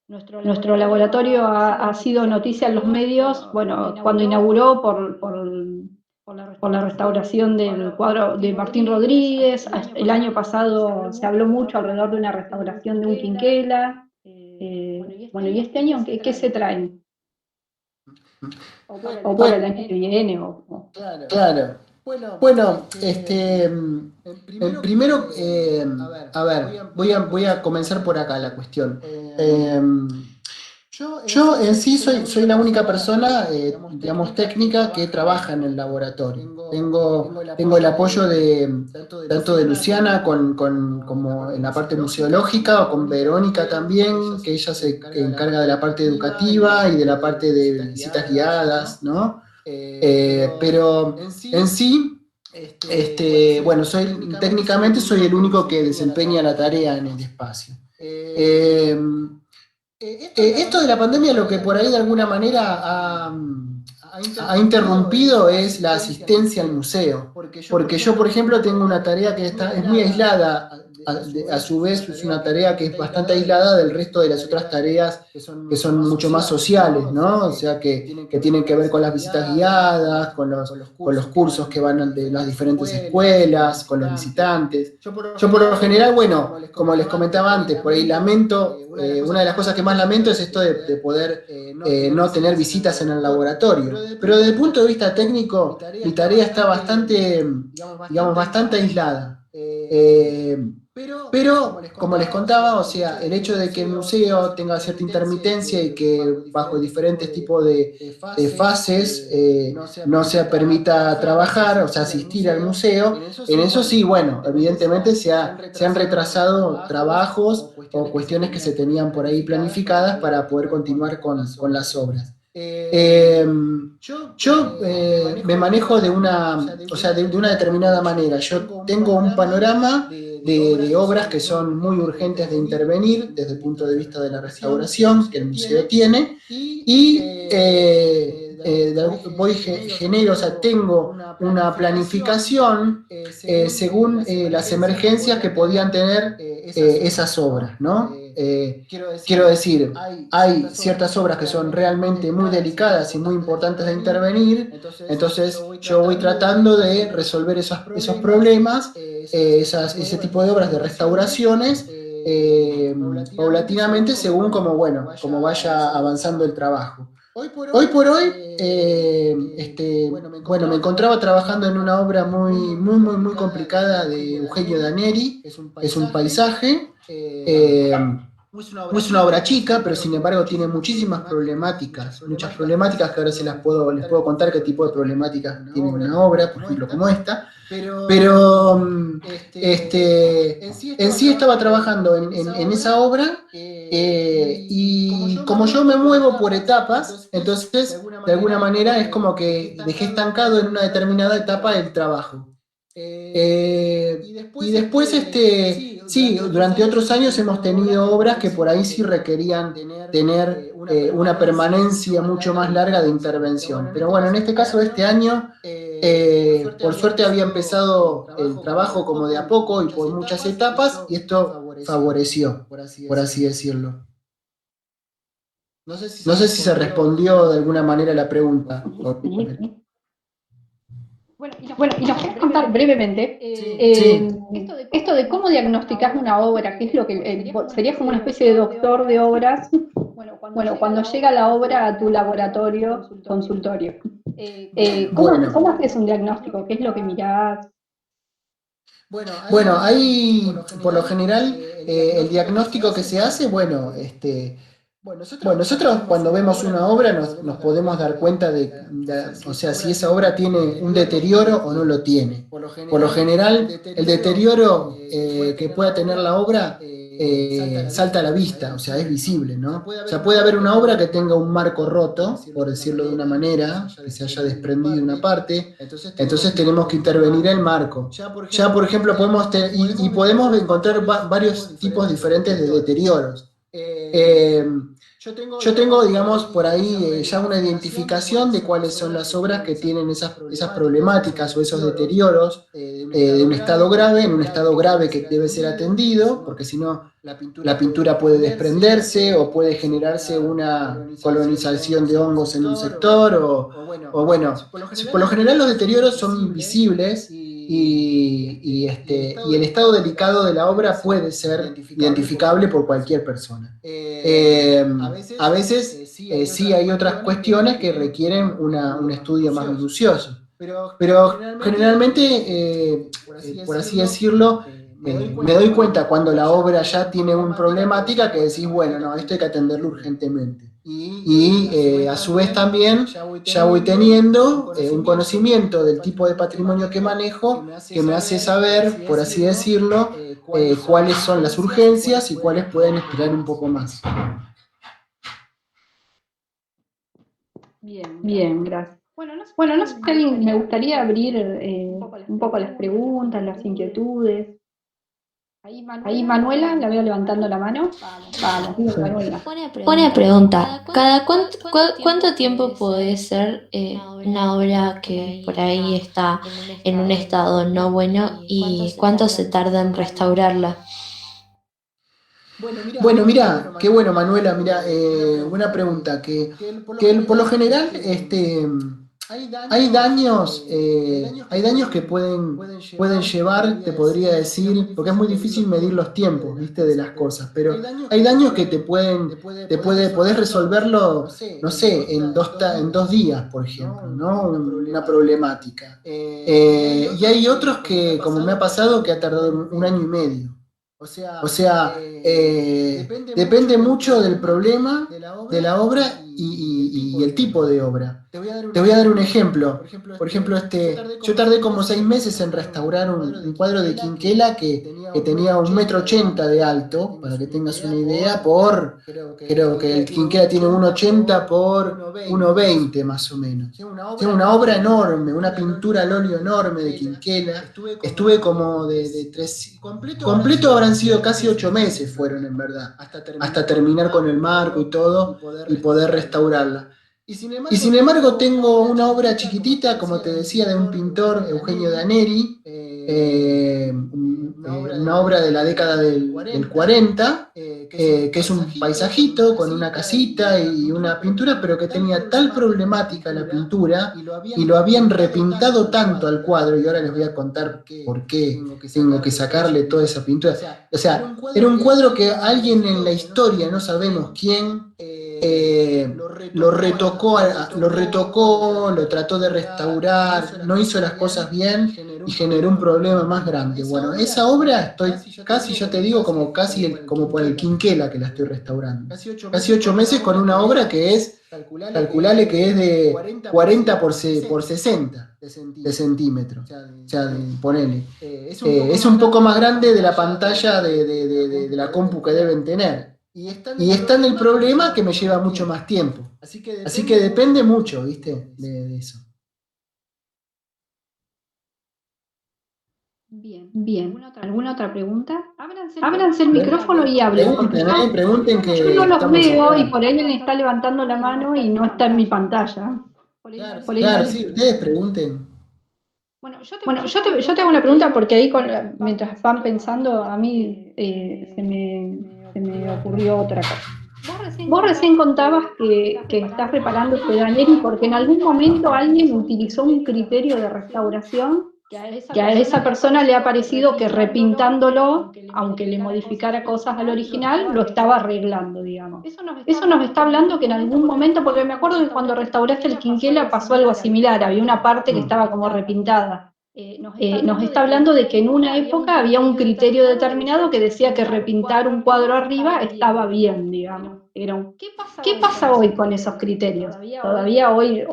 Nuestro laboratorio ha sido noticia en los medios, bueno, cuando inauguró por la restauración del cuadro de Martín Rodríguez. El año pasado se habló mucho alrededor de una restauración de un Quinquela. Bueno, ¿y este año qué se traen? O para el año que viene. Claro. Bueno, primero, a ver, voy a comenzar por acá la cuestión. Yo en sí soy la única persona, digamos, técnica que trabaja en el laboratorio. Tengo el apoyo tanto de Luciana como en la parte museológica, o con Verónica también, que ella se encarga de la parte educativa y de la parte de visitas guiadas, ¿no? Pero en sí, bueno, técnicamente soy el único que desempeña la tarea en el espacio. Esto de la pandemia lo que por ahí de alguna manera ha interrumpido es la asistencia al museo, porque yo, por ejemplo, tengo una tarea que es muy aislada, a su vez es una tarea que es bastante aislada del resto de las otras tareas que son mucho más sociales, ¿no? O sea, que tienen que ver con las visitas guiadas, con los cursos que van de las diferentes escuelas, con los visitantes. Yo por lo general, bueno, como les comentaba antes, por ahí lamento, una de las cosas que más lamento es esto de poder no tener visitas en el laboratorio. Pero desde el punto de vista técnico, mi tarea está bastante, digamos, bastante aislada. Pero, como les contaba, o sea, el hecho de que el museo tenga cierta intermitencia y que bajo diferentes tipos de fases no se permita trabajar, o sea, asistir al museo, en eso sí, bueno, evidentemente se han retrasado trabajos o cuestiones que se tenían por ahí planificadas para poder continuar con las obras. Yo me manejo de una determinada manera. Yo tengo un panorama de obras que son muy urgentes de intervenir desde el punto de vista de la restauración que el museo tiene y genero, o sea, tengo una planificación según las emergencias que podían tener esas obras, ¿no? Quiero decir, hay ciertas obras que son realmente muy delicadas y muy importantes de intervenir, entonces yo voy tratando de resolver esos problemas, ese tipo de obras de restauraciones, paulatinamente según como vaya avanzando el trabajo. Hoy por hoy, bueno, me encontraba trabajando en una obra muy complicada de Eugenio Daneri, es un paisaje. No es una obra chica, pero sin embargo tiene muchísimas problemáticas, muchas problemáticas que ahora les puedo contar qué tipo de problemáticas tiene una obra, por ejemplo, como esta. Pero en sí estaba trabajando en esa obra y como yo me muevo por etapas, entonces de alguna manera es como que dejé estancado en una determinada etapa del trabajo. Y después, sí, durante otros años hemos tenido obras que por ahí sí requerían tener una permanencia mucho más larga de intervención. Pero bueno, en este caso de este año, por suerte había empezado el trabajo como de a poco y por muchas etapas, y esto favoreció, por así decirlo. No sé si se respondió de alguna manera la pregunta. Bueno, y nos querés contar brevemente Sí. esto de cómo diagnosticás una obra, qué es lo que serías como una especie de doctor de obras, bueno, cuando llega la obra a tu laboratorio, consultorio. ¿Cómo haces un diagnóstico? ¿Qué es lo que mirás? Bueno, ahí por lo general el diagnóstico que se hace, bueno, nosotros cuando vemos una obra nos podemos dar cuenta o sea, si esa obra tiene un deterioro o no lo tiene. Por lo general, el deterioro que pueda tener la obra salta a la vista, o sea, es visible, ¿no? O sea, puede haber una obra que tenga un marco roto, por decirlo de una manera, que se haya desprendido una parte, entonces tenemos que intervenir el marco. Ya, por ejemplo, podemos encontrar varios tipos diferentes de deterioros. Yo tengo, digamos, por ahí ya una identificación de cuáles son las obras que tienen esas problemáticas o esos deterioros de un estado grave, en un estado grave que debe ser atendido, porque si no la pintura puede desprenderse o puede generarse una colonización de hongos en un sector, o bueno, por lo general los deterioros son invisibles y el estado delicado de la obra puede ser identificable por cualquier persona. A veces sí hay otras cuestiones que requieren un estudio más minucioso, pero generalmente, por así decirlo, me doy cuenta cuando la obra ya tiene una problemática que decís, bueno, no, esto hay que atenderlo urgentemente. Y a su vez también ya voy teniendo un conocimiento del tipo de patrimonio que manejo que me hace saber, por así decirlo, cuáles son las urgencias y cuáles pueden esperar un poco más. Bien, gracias. Bueno, no sé, me gustaría abrir un poco las preguntas, las inquietudes. Ahí Manuela, la veo levantando la mano. Vamos, digo, Manuela. Buena pregunta. ¿Cada cuánto tiempo puede ser una obra que por ahí está en un estado no bueno y cuánto se tarda en restaurarla? Bueno, mira, qué bueno, Manuela, mira, buena pregunta, por lo general, hay daños que pueden llevar, te podría decir, porque es muy difícil medir los tiempos, ¿viste? De las cosas, pero hay daños que podés resolverlo, no sé, en 2 días, por ejemplo, ¿no? Una problemática. Y hay otros que, como me ha pasado, que ha tardado un año y medio. O sea, depende mucho del problema de la obra y el tipo de obra. Te voy a dar un ejemplo. Por ejemplo, yo tardé como 6 meses en restaurar un cuadro de Quinquela que tenía 1,80 m de alto, para que tengas una idea, creo que el Quinquela tiene 1,80 por 1,20 más o menos. Es una obra enorme, una pintura al óleo enorme de Quinquela. Estuve como de 3, completo habrán sido casi 8 meses fueron en verdad, hasta terminar con el marco y todo y poder restaurarla. Y sin embargo tengo una obra chiquitita, como te decía, de un pintor, Eugenio Daneri, una obra de la década del 40, que es un paisajito con una casita y una pintura, pero que tenía tal problemática la pintura y lo habían repintado tanto al cuadro, y ahora les voy a contar por qué tengo que sacarle toda esa pintura. O sea, era un cuadro que alguien en la historia, no sabemos quién, lo trató de restaurar, no hizo las cosas bien y generó un problema más grande. Bueno, esa obra estoy casi, ya te digo, como por el Quinquela que la estoy restaurando. Casi 8 meses con una obra que es, calculale que es de 40 por 60 de centímetros. O sea, ponele. Es un poco más grande de la pantalla de la compu que deben tener. Y está en el problema que me lleva mucho más tiempo. Así que depende mucho, ¿viste? De eso. Bien. ¿Alguna otra pregunta? Ábranse el micrófono y hablen. Pregunten que yo no los estamos veo acá. y por ahí alguien está levantando la mano y no está en mi pantalla. Claro, sí, ustedes pregunten. Bueno, yo te hago una pregunta porque ahí mientras van pensando, a mí se me ocurrió otra cosa. Vos recién contabas que estás reparando Daniel porque en algún momento alguien utilizó un criterio de restauración que a esa persona le ha parecido que repintándolo, aunque le modificara cosas al original, lo estaba arreglando, digamos. Eso nos está hablando que en algún momento, porque me acuerdo que cuando restauraste el Quinquela pasó algo similar, había una parte que estaba como repintada. Nos está hablando de que en una época había un criterio determinado que decía que repintar un cuadro arriba estaba bien, digamos. ¿Qué pasa hoy con esos criterios? Todavía hoy,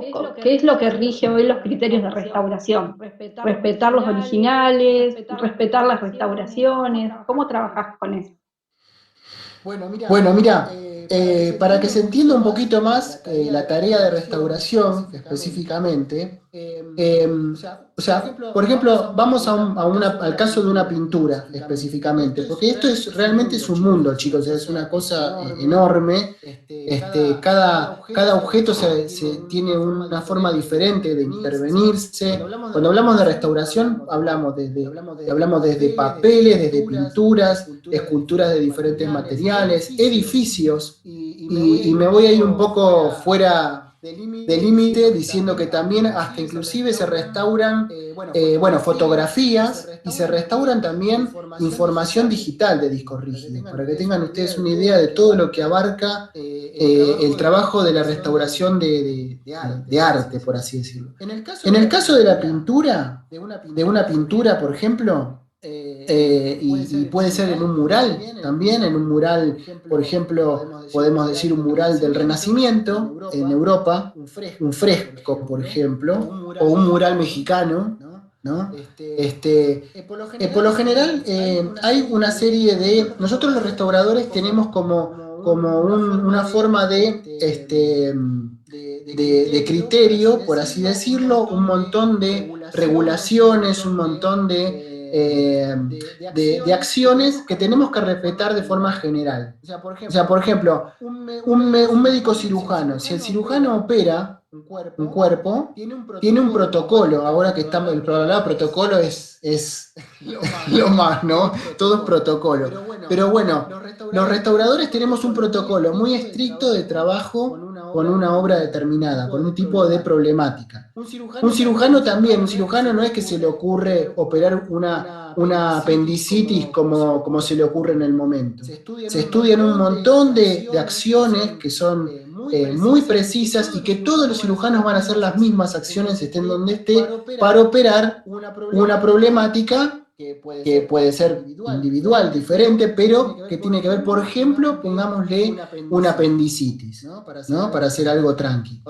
¿qué es lo que rige hoy los criterios de restauración? Respetar los originales, respetar las restauraciones. ¿Cómo trabajas con eso? Bueno, mira, para que se entienda un poquito más la tarea de restauración específicamente, o sea, por ejemplo, vamos al caso de una pintura específicamente, porque esto realmente es un mundo, chicos, es una cosa enorme. Cada objeto tiene una forma diferente de intervenirse. Cuando hablamos de restauración, hablamos desde papeles, desde pinturas, esculturas de diferentes materiales, edificios, y me voy a ir un poco fuera de límite diciendo que también hasta inclusive se restauran fotografías y se restauran también información digital de discos rígidos, para que tengan ustedes una idea de todo lo que abarca el trabajo de la restauración de arte, por así decirlo. En el caso de la pintura, de una pintura, por ejemplo, y puede ser en un mural también, en un mural, por ejemplo, podemos decir un mural del Renacimiento en Europa, un fresco, por ejemplo, o un mural mexicano, ¿no? Por lo general hay una serie de... Nosotros los restauradores tenemos como una forma de criterio, por así decirlo, un montón de regulaciones, un montón de acciones que tenemos que respetar de forma general. O sea, por ejemplo, un médico cirujano, si el cirujano opera un cuerpo, tiene un protocolo. Ahora que estamos, el protocolo es lo más, ¿no? Todo es protocolo. Pero bueno, los restauradores tenemos un protocolo muy estricto de trabajo con una obra determinada, con un tipo de problemática. Un cirujano también, un cirujano no es que se le ocurre operar una apendicitis como se le ocurre en el momento. Se estudian un montón de acciones que son muy precisas y que todos los cirujanos van a hacer las mismas acciones estén donde esté para operar una problemática que puede ser individual, diferente, pero que tiene que ver, por ejemplo, pongámosle una apendicitis, ¿no? Para hacer algo tranqui.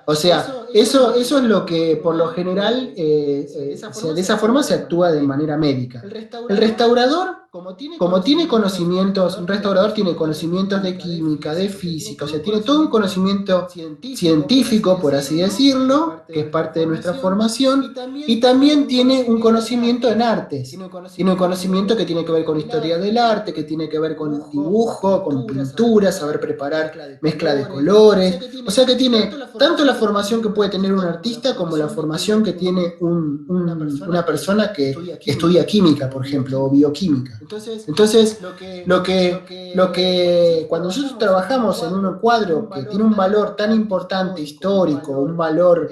O sea, eso es lo que por lo general, de esa forma se actúa de manera médica. El restaurador, como tiene conocimientos, un restaurador tiene conocimientos de química, de física, o sea, tiene todo un conocimiento científico, por así decirlo, que es parte de nuestra formación, y también tiene un conocimiento en artes. Tiene un conocimiento que tiene que ver con historia del arte, que tiene que ver con dibujo, con pintura, saber preparar mezcla de colores. O sea que tiene tanto la formación que puede tener un artista como la formación que tiene una persona que estudia química, por ejemplo, o bioquímica. Entonces, cuando nosotros trabajamos en un cuadro que tiene un valor tan importante histórico, un valor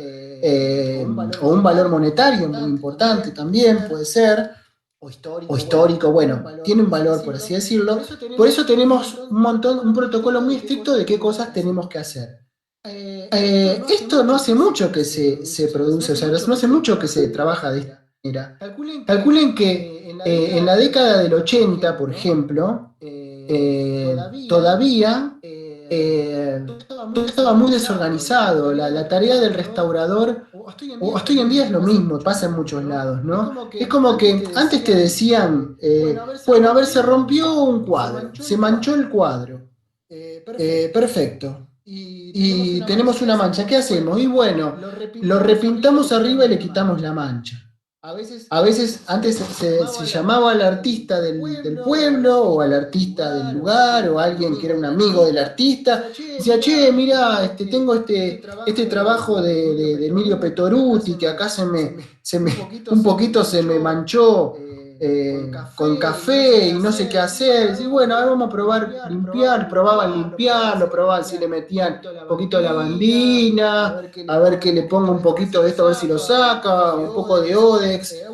o un valor monetario muy importante también puede ser, o histórico, bueno, tiene un valor, por así decirlo. Por eso tenemos un protocolo muy estricto de qué cosas tenemos que hacer. Esto no hace mucho que se produce, o sea, no hace mucho que se trabaja de esta manera. Calculen que en la década del 80, por ejemplo, todavía todo estaba muy desorganizado. La tarea del restaurador, o hasta hoy en día es lo mismo, pasa en muchos lados, ¿no? Es como que antes te decían, bueno, a ver, se rompió un cuadro, se manchó el cuadro. Perfecto. Y tenemos una mancha, ¿qué hacemos? Y bueno, lo repintamos arriba y le quitamos la mancha. A veces antes se llamaba al artista del pueblo o al artista del lugar o alguien que era un amigo del artista. Decía, che, mira, tengo este trabajo de Emilio Petoruti que acá un poquito se me manchó con café y no sé qué hacer. Y bueno, a ver, vamos a probar limpiar. Probaban limpiarlo, probaban si le metían un poquito de lavandina, a ver que le ponga un poquito de esto, a ver si lo saca, un poco de Odex.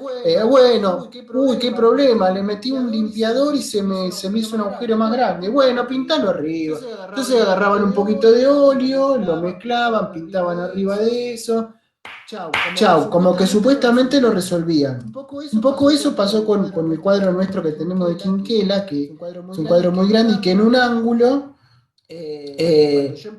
Bueno, uy, qué problema, le metí un limpiador y se me hizo un agujero más grande. Bueno, pintalo arriba. Entonces agarraban un poquito de óleo, lo mezclaban, pintaban arriba de eso. Chau, como que supuestamente lo resolvían. Un poco eso pasó con el cuadro nuestro que tenemos de Quinquela, que es un cuadro muy grande y que en un ángulo,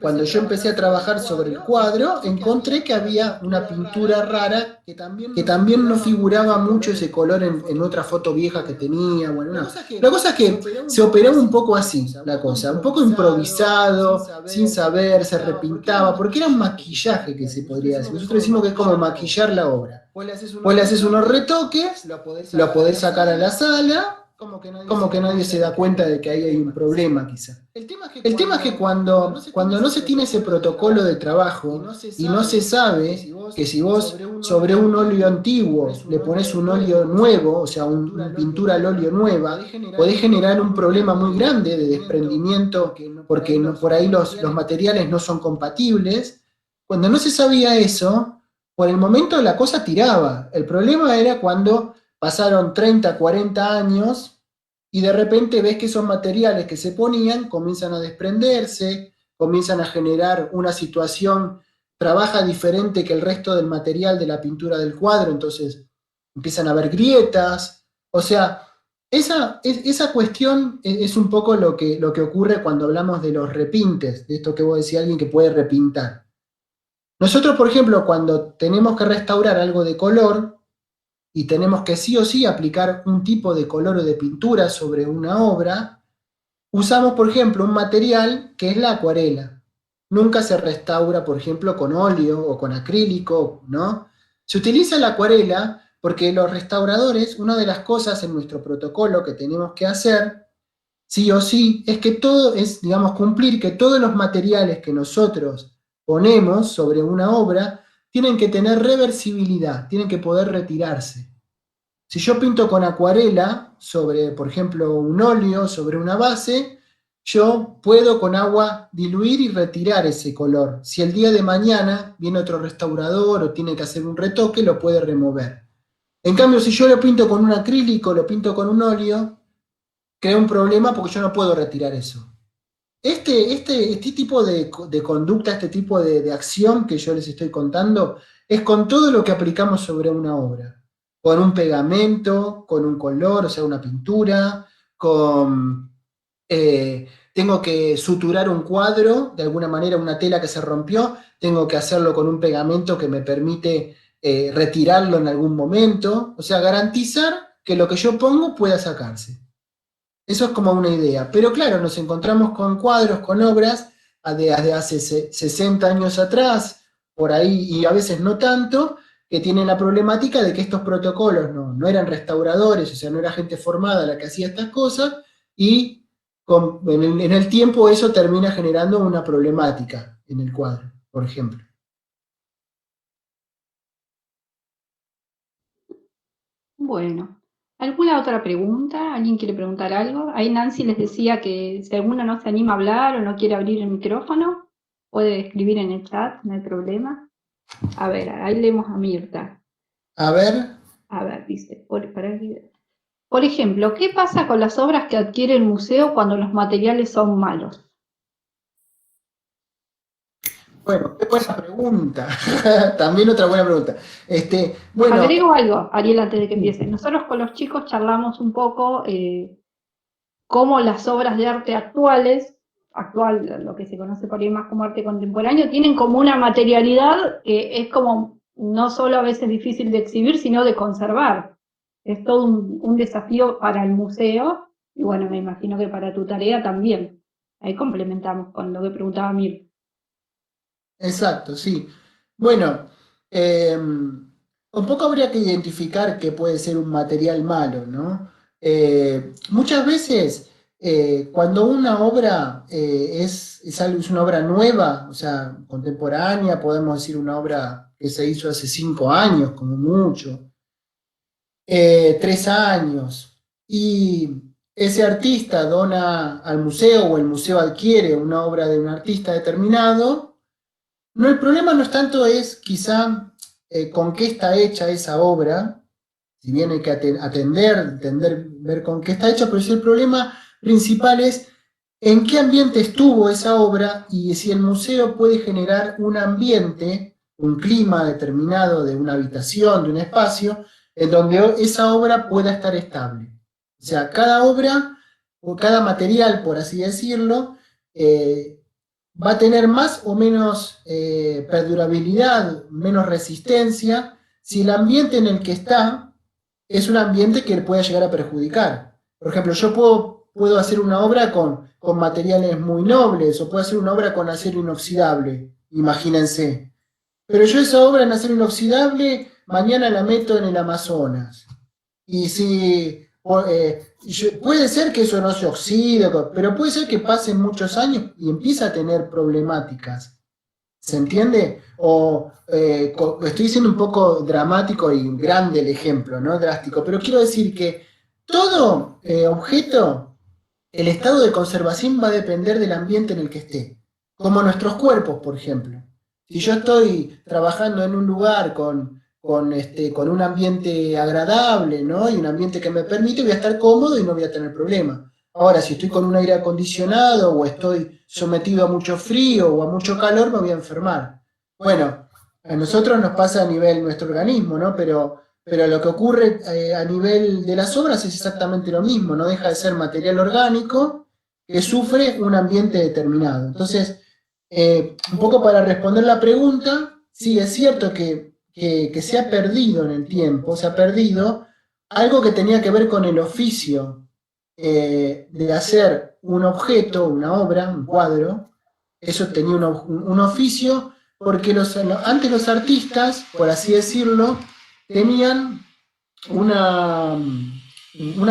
cuando yo empecé a trabajar sobre el cuadro, encontré que había una pintura rara que también no figuraba mucho ese color en otra foto vieja que tenía. Bueno, no. La cosa es que se operaba un poco así, la cosa, un poco improvisado, sin saber, se repintaba, porque era un maquillaje que se podría decir. Nosotros decimos que es como maquillar la obra. Vos le haces unos retoques, lo podés sacar a la sala, como que nadie se da cuenta de que ahí hay un problema quizá. El tema es que cuando no se tiene ese protocolo de trabajo y no se sabe que si vos sobre un óleo antiguo le pones un óleo nuevo, o sea, una pintura al óleo nueva, podés generar un problema muy grande de desprendimiento porque por ahí los materiales no son compatibles. Cuando no se sabía eso, por el momento la cosa tiraba. El problema era cuando pasaron 30, 40 años y de repente ves que esos materiales que se ponían comienzan a desprenderse, comienzan a generar una situación, trabaja diferente que el resto del material de la pintura del cuadro, entonces empiezan a haber grietas. O sea, esa cuestión es un poco lo que ocurre cuando hablamos de los repintes, de esto que vos decís, alguien que puede repintar. Nosotros, por ejemplo, cuando tenemos que restaurar algo de color y tenemos que sí o sí aplicar un tipo de color o de pintura sobre una obra, usamos, por ejemplo, un material que es la acuarela. Nunca se restaura, por ejemplo, con óleo o con acrílico, ¿no? Se utiliza la acuarela porque los restauradores, una de las cosas en nuestro protocolo que tenemos que hacer, sí o sí, es que todo es, digamos, cumplir que todos los materiales que nosotros ponemos sobre una obra tienen que tener reversibilidad, tienen que poder retirarse. Si yo pinto con acuarela sobre, por ejemplo, un óleo, sobre una base, yo puedo con agua diluir y retirar ese color. Si el día de mañana viene otro restaurador o tiene que hacer un retoque, lo puede remover. En cambio, si yo lo pinto con un acrílico, lo pinto con un óleo, crea un problema porque yo no puedo retirar eso. Este tipo de conducta, este tipo de acción que yo les estoy contando, es con todo lo que aplicamos sobre una obra. Con un pegamento, con un color, o sea, una pintura, tengo que suturar un cuadro, de alguna manera una tela que se rompió, tengo que hacerlo con un pegamento que me permite retirarlo en algún momento, o sea, garantizar que lo que yo pongo pueda sacarse. Eso es como una idea. Pero claro, nos encontramos con cuadros, con obras desde hace 60 años atrás, por ahí, y a veces no tanto, que tienen la problemática de que estos protocolos no eran restauradores, o sea, no era gente formada la que hacía estas cosas, y en el tiempo eso termina generando una problemática en el cuadro, por ejemplo. Bueno, ¿alguna otra pregunta? ¿Alguien quiere preguntar algo? Ahí Nancy les decía que si alguno no se anima a hablar o no quiere abrir el micrófono, puede escribir en el chat, no hay problema. A ver, ahí leemos a Mirta. A ver. A ver, dice, para aquí. por ejemplo, ¿qué pasa con las obras que adquiere el museo cuando los materiales son malos? Bueno, qué buena pregunta. También otra buena pregunta. Bueno, Agrego algo, Ariel, antes de que empiece. Nosotros con los chicos charlamos un poco cómo las obras de arte actuales, lo que se conoce por ahí más como arte contemporáneo, tienen como una materialidad que es como no solo a veces difícil de exhibir, sino de conservar. Es todo un desafío para el museo, y bueno, me imagino que para tu tarea también. Ahí complementamos con lo que preguntaba Mir. exacto, sí. Bueno, un poco habría que identificar qué puede ser un material malo, ¿no? Muchas veces, cuando una obra es una obra nueva, o sea, contemporánea, podemos decir una obra que se hizo hace 5 años, como mucho, 3 años, y ese artista dona al museo o el museo adquiere una obra de un artista determinado. No, el problema no es tanto es quizá con qué está hecha esa obra, si bien hay que entender, ver con qué está hecha, pero si el problema principal es en qué ambiente estuvo esa obra y si el museo puede generar un ambiente, un clima determinado de una habitación, de un espacio, en donde esa obra pueda estar estable. O sea, cada obra o cada material, por así decirlo, va a tener más o menos perdurabilidad, menos resistencia, si el ambiente en el que está es un ambiente que pueda llegar a perjudicar. Por ejemplo, yo puedo hacer una obra con materiales muy nobles, o puedo hacer una obra con acero inoxidable, imagínense. Pero yo esa obra en acero inoxidable mañana la meto en el Amazonas. Y si puede ser que eso no se oxide, pero puede ser que pasen muchos años y empiece a tener problemáticas. ¿Se entiende? O estoy siendo un poco dramático y grande el ejemplo, ¿no? Drástico, pero quiero decir que todo objeto, el estado de conservación va a depender del ambiente en el que esté. Como nuestros cuerpos, por ejemplo. Si yo estoy trabajando en un lugar con un ambiente agradable, ¿no? Y un ambiente que me permite, voy a estar cómodo y no voy a tener problema. Ahora, si estoy con un aire acondicionado o estoy sometido a mucho frío o a mucho calor, me voy a enfermar. Bueno, a nosotros nos pasa a nivel nuestro organismo, ¿no? Pero lo que ocurre a nivel de las obras es exactamente lo mismo, no deja de ser material orgánico que sufre un ambiente determinado. Entonces, un poco para responder la pregunta, sí, es cierto que se ha perdido en el tiempo, se ha perdido algo que tenía que ver con el oficio de hacer un objeto, una obra, un cuadro. Eso tenía un oficio, porque antes los artistas, por así decirlo, tenían una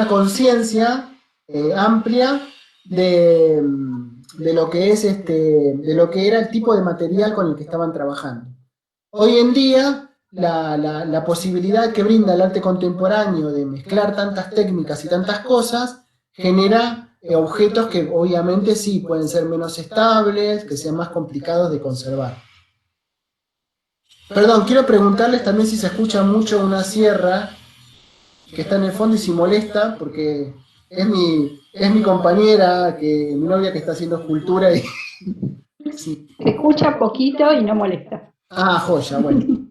conciencia amplia de lo que de lo que era el tipo de material con el que estaban trabajando. Hoy en día, la posibilidad que brinda el arte contemporáneo de mezclar tantas técnicas y tantas cosas genera objetos que obviamente sí pueden ser menos estables, que sean más complicados de conservar. Perdón, quiero preguntarles también si se escucha mucho una sierra que está en el fondo y si molesta, porque es mi compañera, mi novia que está haciendo escultura y... sí. Se escucha poquito y no molesta. Ah, joya, bueno.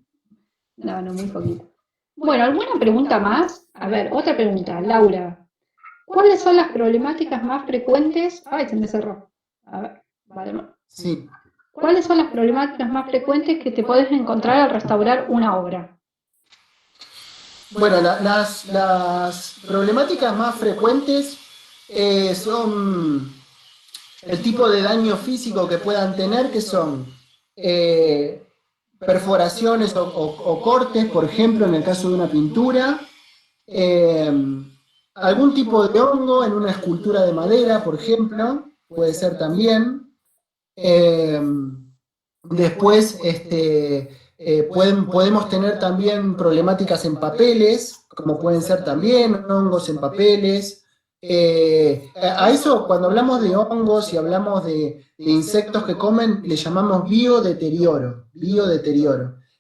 No, muy poquito. Bueno, ¿alguna pregunta más? A ver, otra pregunta, Laura. ¿Cuáles son las problemáticas más frecuentes? Ay, se me cerró. A ver, vale. Sí. ¿Cuáles son las problemáticas más frecuentes que te podés encontrar al restaurar una obra? Bueno, las problemáticas más frecuentes son el tipo de daño físico que puedan tener, que son perforaciones o cortes, por ejemplo, en el caso de una pintura, algún tipo de hongo en una escultura de madera, por ejemplo, puede ser también. Después, podemos tener también problemáticas en papeles, como pueden ser también hongos en papeles. A eso, cuando hablamos de hongos y hablamos de insectos que comen, le llamamos biodeterioro,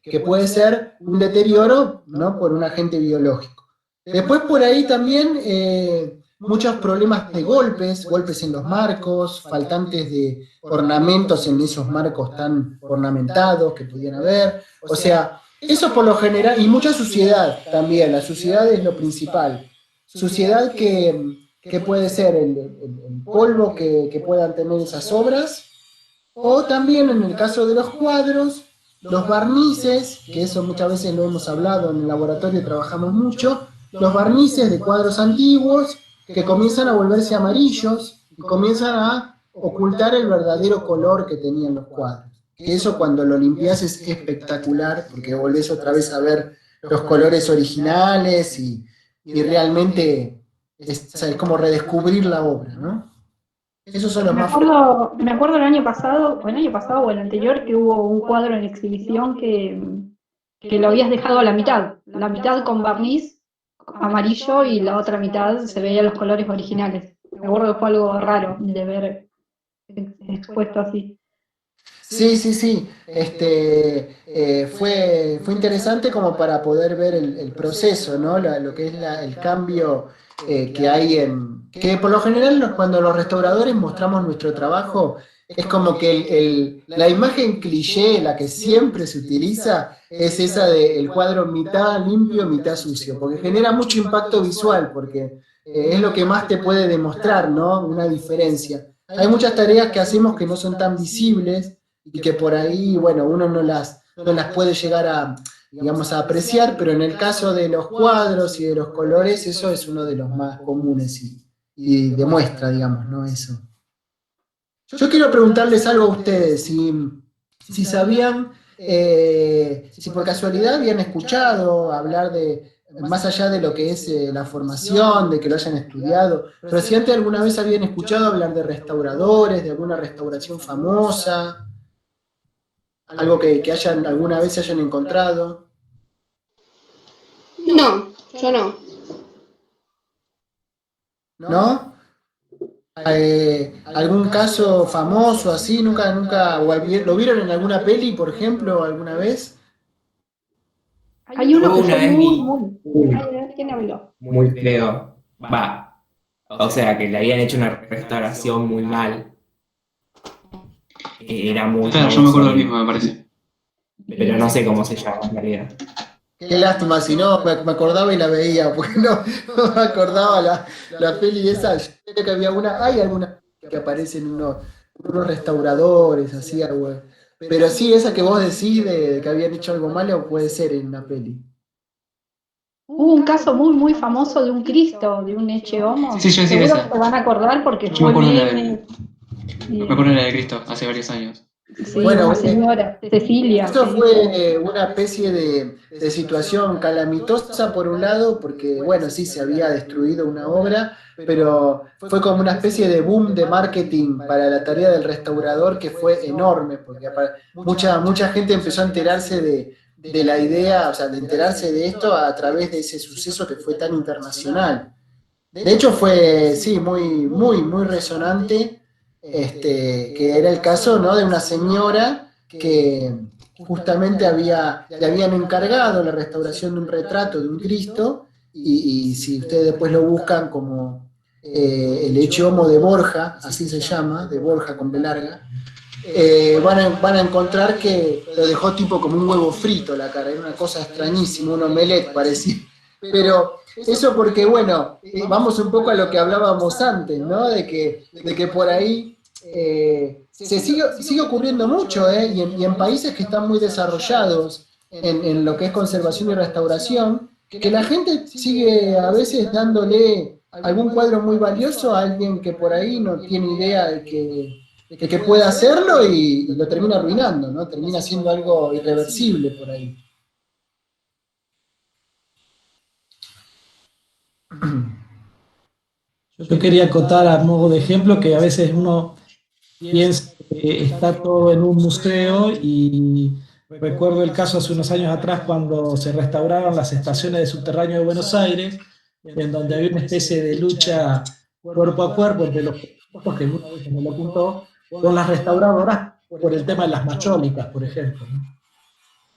que puede ser un deterioro, ¿no?, por un agente biológico. Después por ahí también muchos problemas de golpes en los marcos, faltantes de ornamentos en esos marcos tan ornamentados que pudieran haber. O sea, eso por lo general, y mucha suciedad también, la suciedad es lo principal. Suciedad que puede ser el polvo que puedan tener esas obras, o también en el caso de los cuadros, los barnices, que eso muchas veces lo hemos hablado en el laboratorio, trabajamos mucho, los barnices de cuadros antiguos que comienzan a volverse amarillos y comienzan a ocultar el verdadero color que tenían los cuadros. Que eso cuando lo limpias es espectacular, porque volvés otra vez a ver los colores originales y realmente es como redescubrir la obra, ¿no? Esos son los más Me acuerdo el año pasado o el anterior, que hubo un cuadro en exhibición que lo habías dejado a la mitad con barniz amarillo y la otra mitad se veían los colores originales. Me acuerdo que fue algo raro de ver expuesto así. Sí. Fue interesante como para poder ver el proceso, ¿no? Lo que es el cambio que hay que por lo general cuando los restauradores mostramos nuestro trabajo, es como que la imagen cliché, la que siempre se utiliza, es esa del cuadro mitad limpio, mitad sucio, porque genera mucho impacto visual, porque es lo que más te puede demostrar, ¿no? Una diferencia. Hay muchas tareas que hacemos que no son tan visibles, y que por ahí, bueno, uno no las puede llegar a, digamos, a apreciar, pero en el caso de los cuadros y de los colores, eso es uno de los más comunes y demuestra, digamos, ¿no? Eso. Yo quiero preguntarles algo a ustedes, si sabían, si por casualidad habían escuchado hablar de, más allá de lo que es la formación, de que lo hayan estudiado, pero si antes alguna vez habían escuchado hablar de restauradores, de alguna restauración famosa, algo que alguna vez se hayan encontrado. No, yo no. ¿No? ¿Algún caso famoso así? ¿Nunca, o lo vieron en alguna peli, por ejemplo, alguna vez? Hay uno que Una fue vez muy... vi Ay, a ver, ¿quién habló? muy feo. O sea, que le habían hecho una restauración muy mal. Era muy Claro, yo me acuerdo del mismo, me parece. pero no sé cómo se llama en realidad. Qué lástima, si no, me acordaba y la veía, porque no me acordaba la peli esa. Yo creo que había hay alguna que aparecen unos restauradores, así, algo. Pero sí, esa que vos decís de que habían hecho algo malo puede ser en una peli. Hubo un caso muy famoso de un Cristo, de un Ecce Homo. Sí, yo decía Seguro esa. que se van a acordar porque Yo fue me acuerdo meme. Me acuerdo de la de Cristo, hace varios años. Sí, Bueno, una señora, Cecilia. esto fue una especie de situación calamitosa por un lado, porque bueno, sí, se había destruido una obra, pero fue como una especie de boom de marketing para la tarea del restaurador que fue enorme, porque mucha gente empezó a enterarse de la idea, o sea, de enterarse de esto a través de ese suceso que fue tan internacional. De hecho fue, sí, muy resonante, que era el caso, ¿no? De una señora que justamente le habían encargado la restauración de un retrato de un Cristo, y si ustedes después lo buscan como el Ecce Homo de Borja, así se llama, de Borja con B larga, van a encontrar que lo dejó tipo como un huevo frito la cara, era una cosa extrañísima, un omelette parecía. Pero eso porque, bueno, vamos un poco a lo que hablábamos antes, ¿no? De que por ahí se sigue ocurriendo mucho, y en países que están muy desarrollados en lo que es conservación y restauración, que la gente sigue a veces dándole algún cuadro muy valioso a alguien que por ahí no tiene idea de que pueda hacerlo y lo termina arruinando, ¿no? Termina siendo algo irreversible por ahí. Yo quería contar a modo de ejemplo que a veces uno piensa que está todo en un museo, y recuerdo el caso hace unos años atrás cuando se restauraron las estaciones de subterráneo de Buenos Aires, en donde había una especie de lucha cuerpo a cuerpo entre los que uno de ellos me lo apuntó, con las restauradoras por el tema de las machólicas, por ejemplo, ¿no?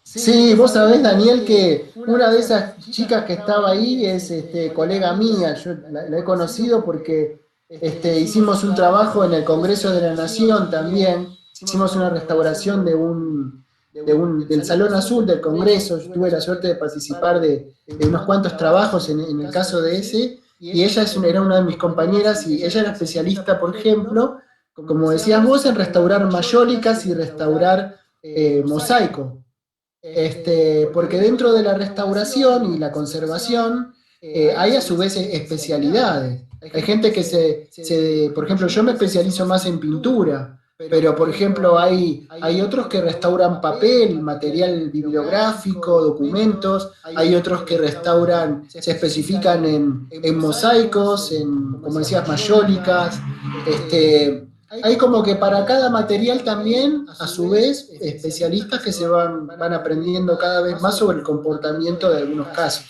Sí, vos sabés, Daniel, que una de esas chicas que estaba ahí es colega mía. Yo la he conocido porque hicimos un trabajo en el Congreso de la Nación también. Hicimos una restauración del Salón Azul del Congreso. Yo tuve la suerte de participar de unos cuantos trabajos en el caso de ese. Y ella era una de mis compañeras y ella era especialista, por ejemplo, como decías vos, en restaurar mayólicas y restaurar mosaico. Porque dentro de la restauración y la conservación hay a su vez especialidades. Hay gente que por ejemplo, yo me especializo más en pintura, pero por ejemplo hay otros que restauran papel, material bibliográfico, documentos, hay otros que restauran, se especifican en mosaicos, como decías, mayólicas, hay como que para cada material también, a su vez, especialistas que se van aprendiendo cada vez más sobre el comportamiento de algunos casos.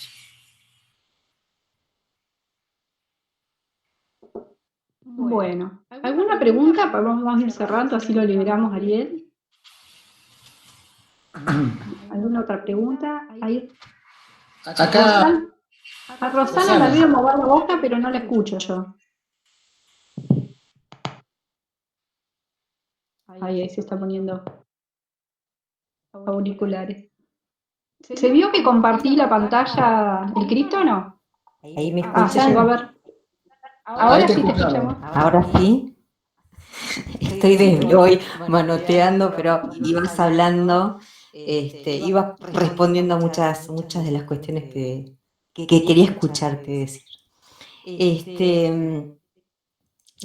Bueno, ¿alguna pregunta? Vamos a ir cerrando, así lo liberamos, Ariel. ¿Alguna otra pregunta? Ahí. Acá. A Rosana la veo mover la boca, pero no la escucho yo. Ahí se está poniendo auriculares. ¿Se vio que compartí la pantalla el Cristo o no? Ahí me Se llegó a ver. Ahora sí te escuchamos. Ahora sí. Estoy desde hoy manoteando, pero ibas hablando, ibas respondiendo a muchas de las cuestiones que quería escucharte decir.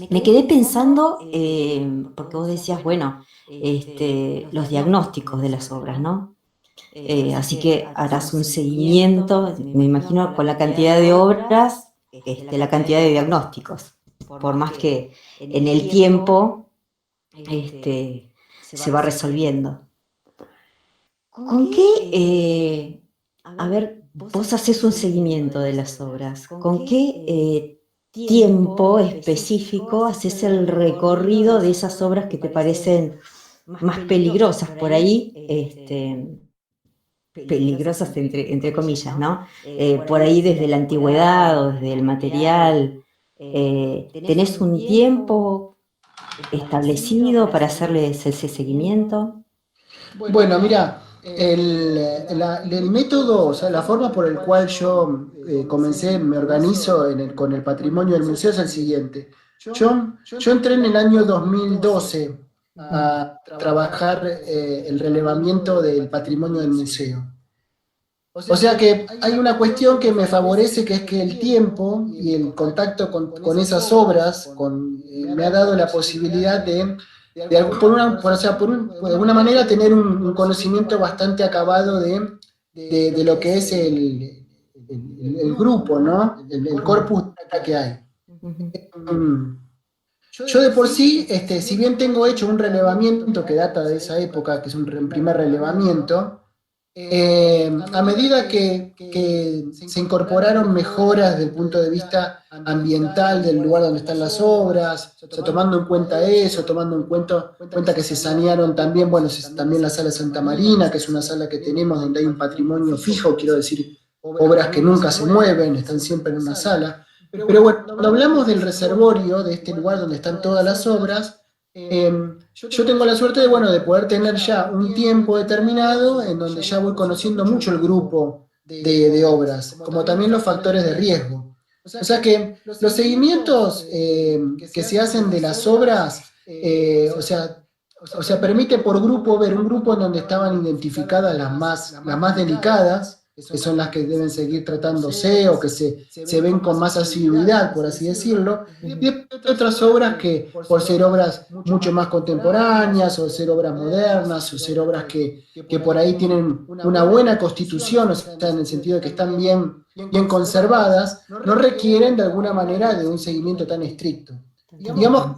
Me quedé pensando, porque vos decías, bueno, los diagnósticos de las obras, ¿no? Así que harás un seguimiento, me imagino, con la cantidad de obras, la cantidad de diagnósticos, por más que en el tiempo se va resolviendo. ¿Con qué, a ver, vos haces un seguimiento de las obras? ¿Con qué tiempo específico haces el recorrido de esas obras que te parecen más peligrosas por ahí? Peligrosas entre comillas, ¿no? Por ahí desde la antigüedad o desde el material, ¿tenés un tiempo establecido para hacerles ese seguimiento? Bueno, mira, el método, o sea, la forma por el cual yo me organizo con el patrimonio del museo es el siguiente. Yo entré en el año 2012 a trabajar el relevamiento del patrimonio del museo. O sea que hay una cuestión que me favorece, que es que el tiempo y el contacto con esas obras me ha dado la posibilidad de alguna manera tener un conocimiento bastante acabado de lo que es el grupo, ¿no? El corpus que hay. Yo de por sí, si bien tengo hecho un relevamiento que data de esa época, que es un primer relevamiento, a medida que se incorporaron mejoras desde el punto de vista ambiental del lugar donde están las obras, o sea, tomando en cuenta eso, tomando en cuenta que se sanearon también, bueno, también la sala Santa Marina, que es una sala que tenemos donde hay un patrimonio fijo, quiero decir, obras que nunca se mueven, están siempre en una sala. Pero bueno, cuando hablamos del reservorio, de este lugar donde están todas las obras, yo tengo la suerte de poder tener ya un tiempo determinado en donde ya voy conociendo mucho el grupo de obras, como también los factores de riesgo. O sea que los seguimientos que se hacen de las obras, o sea, permite por grupo ver un grupo en donde estaban identificadas las más delicadas, que son las que deben seguir tratándose o que se ven con más asiduidad, por así decirlo, y otras obras que, por ser obras mucho más contemporáneas, o ser obras modernas, o ser obras que por ahí tienen una buena constitución, o sea, en el sentido de que están bien conservadas, no requieren de alguna manera de un seguimiento tan estricto. Digamos,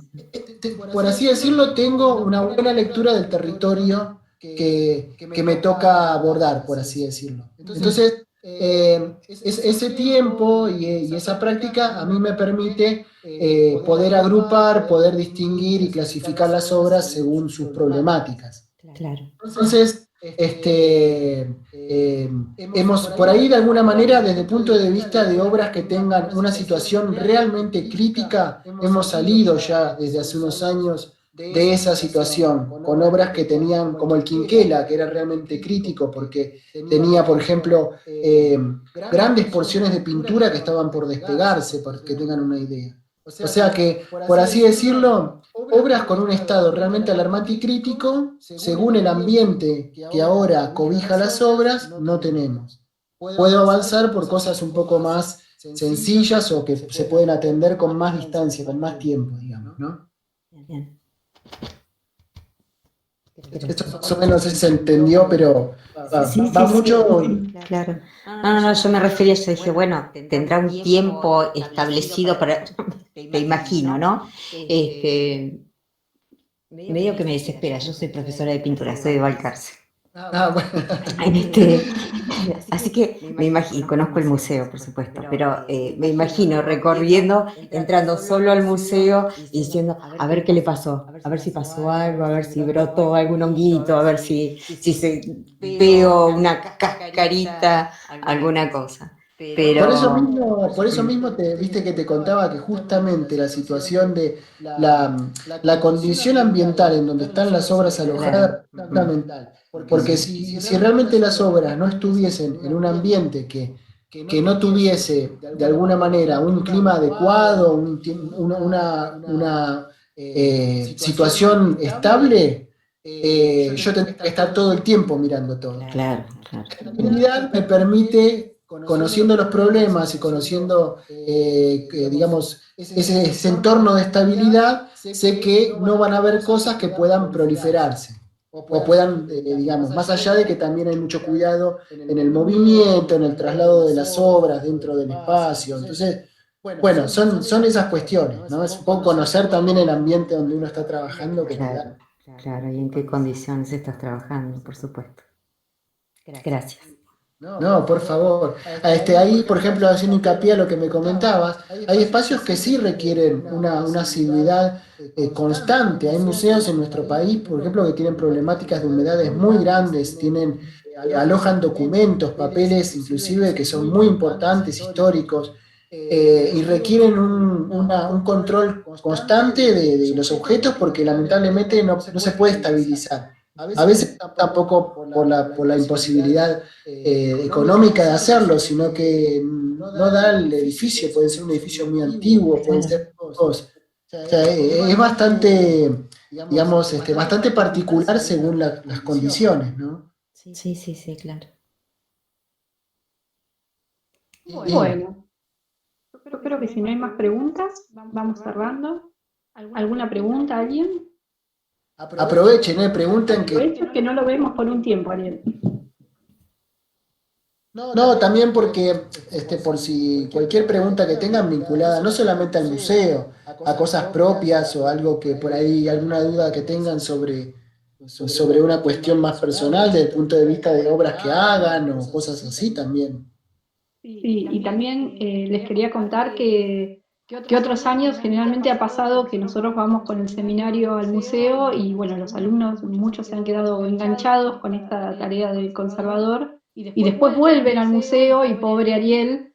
por así decirlo, tengo una buena lectura del territorio que me toca abordar, por así decirlo. Entonces, ese tiempo y esa práctica a mí me permite poder agrupar, poder distinguir y clasificar las obras según sus problemáticas. Claro. Entonces, hemos, por ahí de alguna manera, desde el punto de vista de obras que tengan una situación realmente crítica, hemos salido ya desde hace unos años de esa situación, con obras que tenían, como el Quinquela, que era realmente crítico, porque tenía, por ejemplo, grandes porciones de pintura que estaban por despegarse, para que tengan una idea. O sea que, por así decirlo, obras con un estado realmente alarmante y crítico, según el ambiente que ahora cobija las obras, no tenemos. Puedo avanzar por cosas un poco más sencillas o que se pueden atender con más distancia, con más tiempo, digamos, ¿no? Bien. Esto más o menos se entendió, pero va mucho. Claro. No, yo me refería, yo dije, bueno, tendrá un tiempo establecido para, te imagino, ¿no? Medio que me desespera, yo soy profesora de pintura, soy de Balcarce. Bueno. Así que me imagino, conozco el museo, por supuesto, pero me imagino recorriendo, entrando solo al museo y diciendo, a ver qué le pasó, a ver si pasó algo, a ver si brotó algún honguito, a ver si veo una cascarita, alguna cosa. Pero... Por eso mismo viste que te contaba que justamente la situación de la condición ambiental en donde están las obras alojadas es fundamental. Porque si realmente las obras no estuviesen en un ambiente que no tuviese de alguna manera un clima adecuado, una situación estable, yo tendría que estar todo el tiempo mirando todo. Claro. La estabilidad me permite, conociendo los problemas y conociendo, digamos, ese entorno de estabilidad, sé que no van a haber cosas que puedan proliferarse. O puedan, digamos, más allá de que también hay mucho cuidado en el movimiento, en el traslado de las obras dentro del espacio. Entonces, bueno, son esas cuestiones, ¿no? Es un poco conocer también el ambiente donde uno está trabajando. Claro, y en qué condiciones estás trabajando, por supuesto. Gracias. No, por favor. Ahí, por ejemplo, haciendo hincapié a lo que me comentabas, hay espacios que sí requieren una asiduidad constante. Hay museos en nuestro país, por ejemplo, que tienen problemáticas de humedades muy grandes, alojan documentos, papeles inclusive que son muy importantes, históricos, y requieren un control constante de los objetos porque lamentablemente no se puede estabilizar. A veces tampoco por la imposibilidad económica de hacerlo, sino que no da el edificio, puede ser un edificio muy antiguo, pueden ser cosas. O sea, es bastante, digamos, bastante particular según las condiciones, ¿no? Sí, claro. Bueno, yo creo que si no hay más preguntas, vamos cerrando. ¿Alguna pregunta, alguien? Aprovechen, pregunten que no lo vemos por un tiempo, Ariel. No, también porque por si cualquier pregunta que tengan vinculada no solamente al museo, a cosas propias o algo que por ahí, alguna duda que tengan sobre una cuestión más personal desde el punto de vista de obras que hagan o cosas así también. Sí, y también les quería contar que otros años generalmente ha pasado que nosotros vamos con el seminario al museo y bueno, los alumnos, muchos se han quedado enganchados con esta tarea del conservador y después vuelven al museo y pobre Ariel,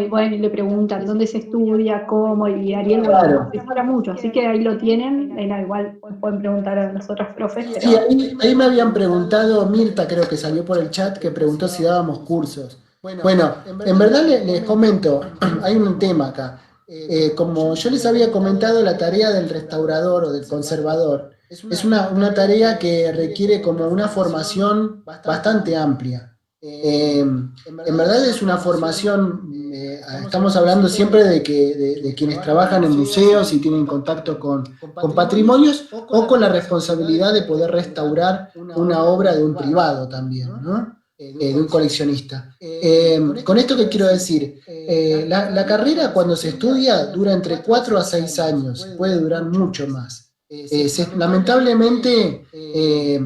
bueno, y le preguntan dónde se estudia, cómo, y Ariel, bueno, Claro. asesora mucho, así que ahí lo tienen, igual pueden preguntar a los otros profes. Pero... Sí, ahí me habían preguntado, Mirta creo que salió por el chat, que preguntó si dábamos cursos. Bueno, en verdad les comento, hay un tema acá. Como yo les había comentado, la tarea del restaurador o del conservador es una tarea que requiere como una formación bastante amplia. En verdad es una formación, estamos hablando siempre de quienes trabajan en museos y tienen contacto con patrimonios o con la responsabilidad de poder restaurar una obra de un privado también, ¿no? De un coleccionista. Con esto que quiero decir, la carrera cuando se estudia dura entre 4 a 6 años, puede durar mucho más. Lamentablemente,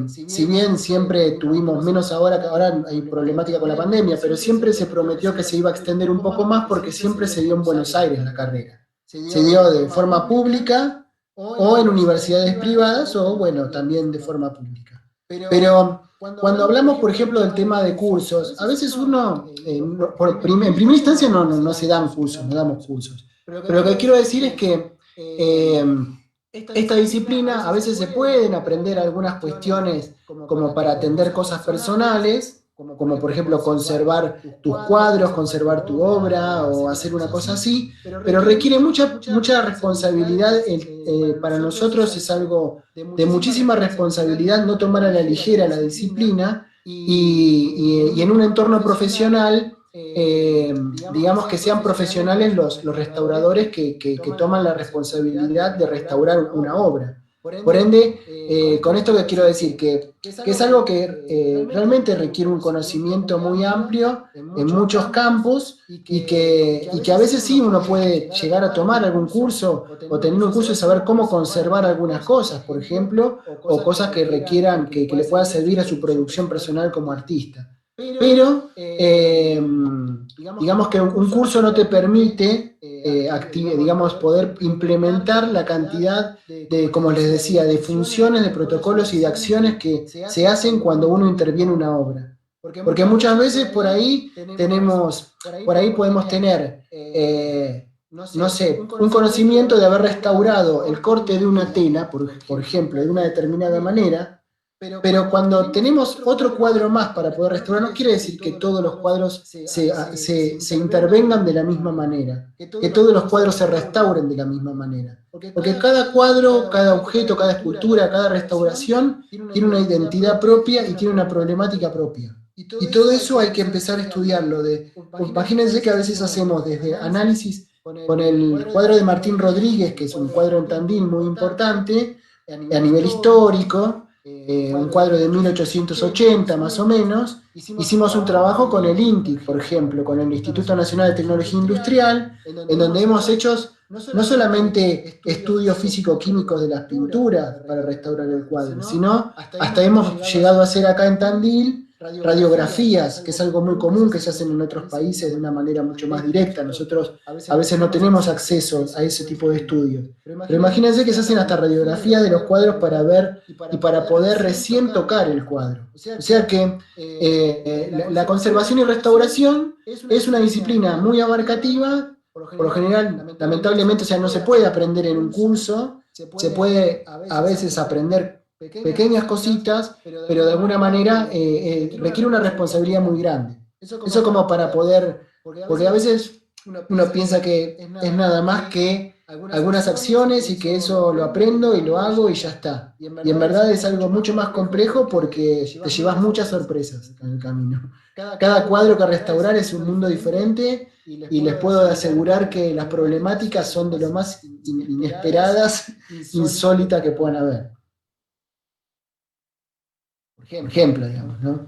si bien siempre tuvimos menos ahora, que ahora hay problemática con la pandemia, pero siempre se prometió que se iba a extender un poco más porque siempre se dio en Buenos Aires la carrera. Se dio de forma pública o en universidades privadas o, bueno, también de forma pública. Pero cuando hablamos, por ejemplo, del tema de cursos, a veces uno, en primera instancia no se dan cursos, no damos cursos. Pero lo que quiero decir es que esta disciplina a veces se pueden aprender algunas cuestiones como para atender cosas personales, como por ejemplo conservar tus cuadros, conservar tu obra o hacer una cosa así, pero requiere mucha responsabilidad. Para nosotros es algo de muchísima responsabilidad no tomar a la ligera la disciplina y en un entorno profesional, digamos que sean profesionales los restauradores que toman la responsabilidad de restaurar una obra. Por ende, con esto que quiero decir, que es algo que realmente requiere un conocimiento muy amplio en muchos campos y que a veces sí uno puede llegar a tomar algún curso o tener un curso y saber cómo conservar algunas cosas, por ejemplo, o cosas que requieran, que le pueda servir a su producción personal como artista. Pero digamos que un curso no te permite digamos, poder implementar la cantidad de, como les decía, de funciones, de protocolos y de acciones que se hacen cuando uno interviene en una obra. Porque muchas veces por ahí podemos tener, no sé, un conocimiento de haber restaurado el corte de una tela, por ejemplo, de una determinada manera. Pero cuando tenemos otro cuadro más para poder restaurar, no quiere decir que todos los cuadros se intervengan de la misma manera, que todos los cuadros se restauren de la misma manera. Porque cada cuadro, cada objeto, cada escultura, cada restauración tiene una identidad propia y tiene una problemática propia. Y todo eso hay que empezar a estudiarlo. Imagínense que a veces hacemos desde análisis con el cuadro de Martín Rodríguez, que es un cuadro en Tandil muy importante a nivel histórico, un cuadro de 1880 más o menos. Hicimos un trabajo con el INTIC, por ejemplo, con el Instituto Nacional de Tecnología Industrial, en donde hemos hecho no solamente estudios físico-químicos de las pinturas para restaurar el cuadro, sino hasta hemos llegado a hacer acá en Tandil radiografías, que es algo muy común que se hacen en otros países de una manera mucho más directa. Nosotros a veces no tenemos acceso a ese tipo de estudios. Pero imagínense que se hacen hasta radiografías de los cuadros para ver y para poder recién tocar el cuadro. O sea que la conservación y restauración es una disciplina muy abarcativa. Por lo general, lamentablemente, o sea, no se puede aprender en un curso, se puede a veces aprender pequeñas cositas, pero de alguna manera requiere una responsabilidad muy grande. Eso como para poder, porque a veces uno piensa que es nada más que algunas acciones y que eso lo aprendo y lo hago y ya está. Y en verdad es algo mucho más complejo porque te llevas muchas sorpresas en el camino. Cada cuadro que restaurar es un mundo diferente y les puedo asegurar que las problemáticas son de lo más inesperadas, insólitas que puedan haber. Por ejemplo, digamos, ¿no?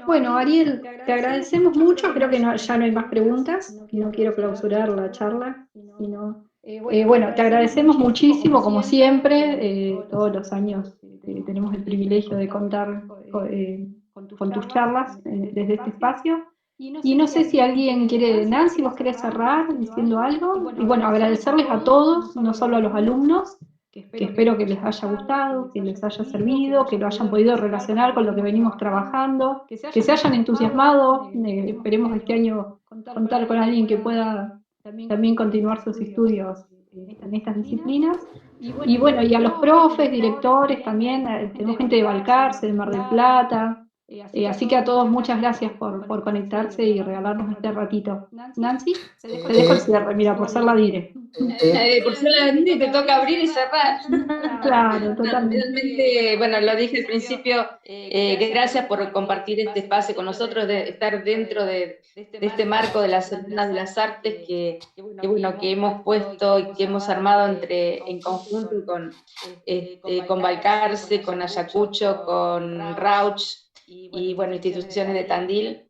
Bueno, Ariel, te agradecemos mucho. Creo que ya no hay más preguntas. No quiero clausurar la charla, sino, bueno, te agradecemos muchísimo, como siempre. Todos los años tenemos el privilegio de contar con tus charlas desde este espacio. Y no sé si alguien quiere, Nancy, vos querés cerrar diciendo algo. Y bueno, agradecerles a todos, no solo a los alumnos, que espero que les haya gustado, que les haya servido, que lo hayan podido relacionar con lo que venimos trabajando, que se hayan entusiasmado. Esperemos este año contar con alguien que pueda también continuar sus estudios en estas disciplinas. Y bueno, y a los profes, directores también, tenemos gente de Balcarce, de Mar del Plata. Así que a todos muchas gracias por conectarse y regalarnos este ratito. Nancy, te dejo el cierre, mira, por ser la dire. Por ser la dire te toca abrir y cerrar. Claro, totalmente. Realmente, bueno, lo dije al principio, gracias por compartir este espacio con nosotros, de estar dentro de este marco de las Semanas de las Artes que hemos puesto y que hemos armado en conjunto con Balcarce, con Ayacucho, con Rauch, y bueno, instituciones de Tandil,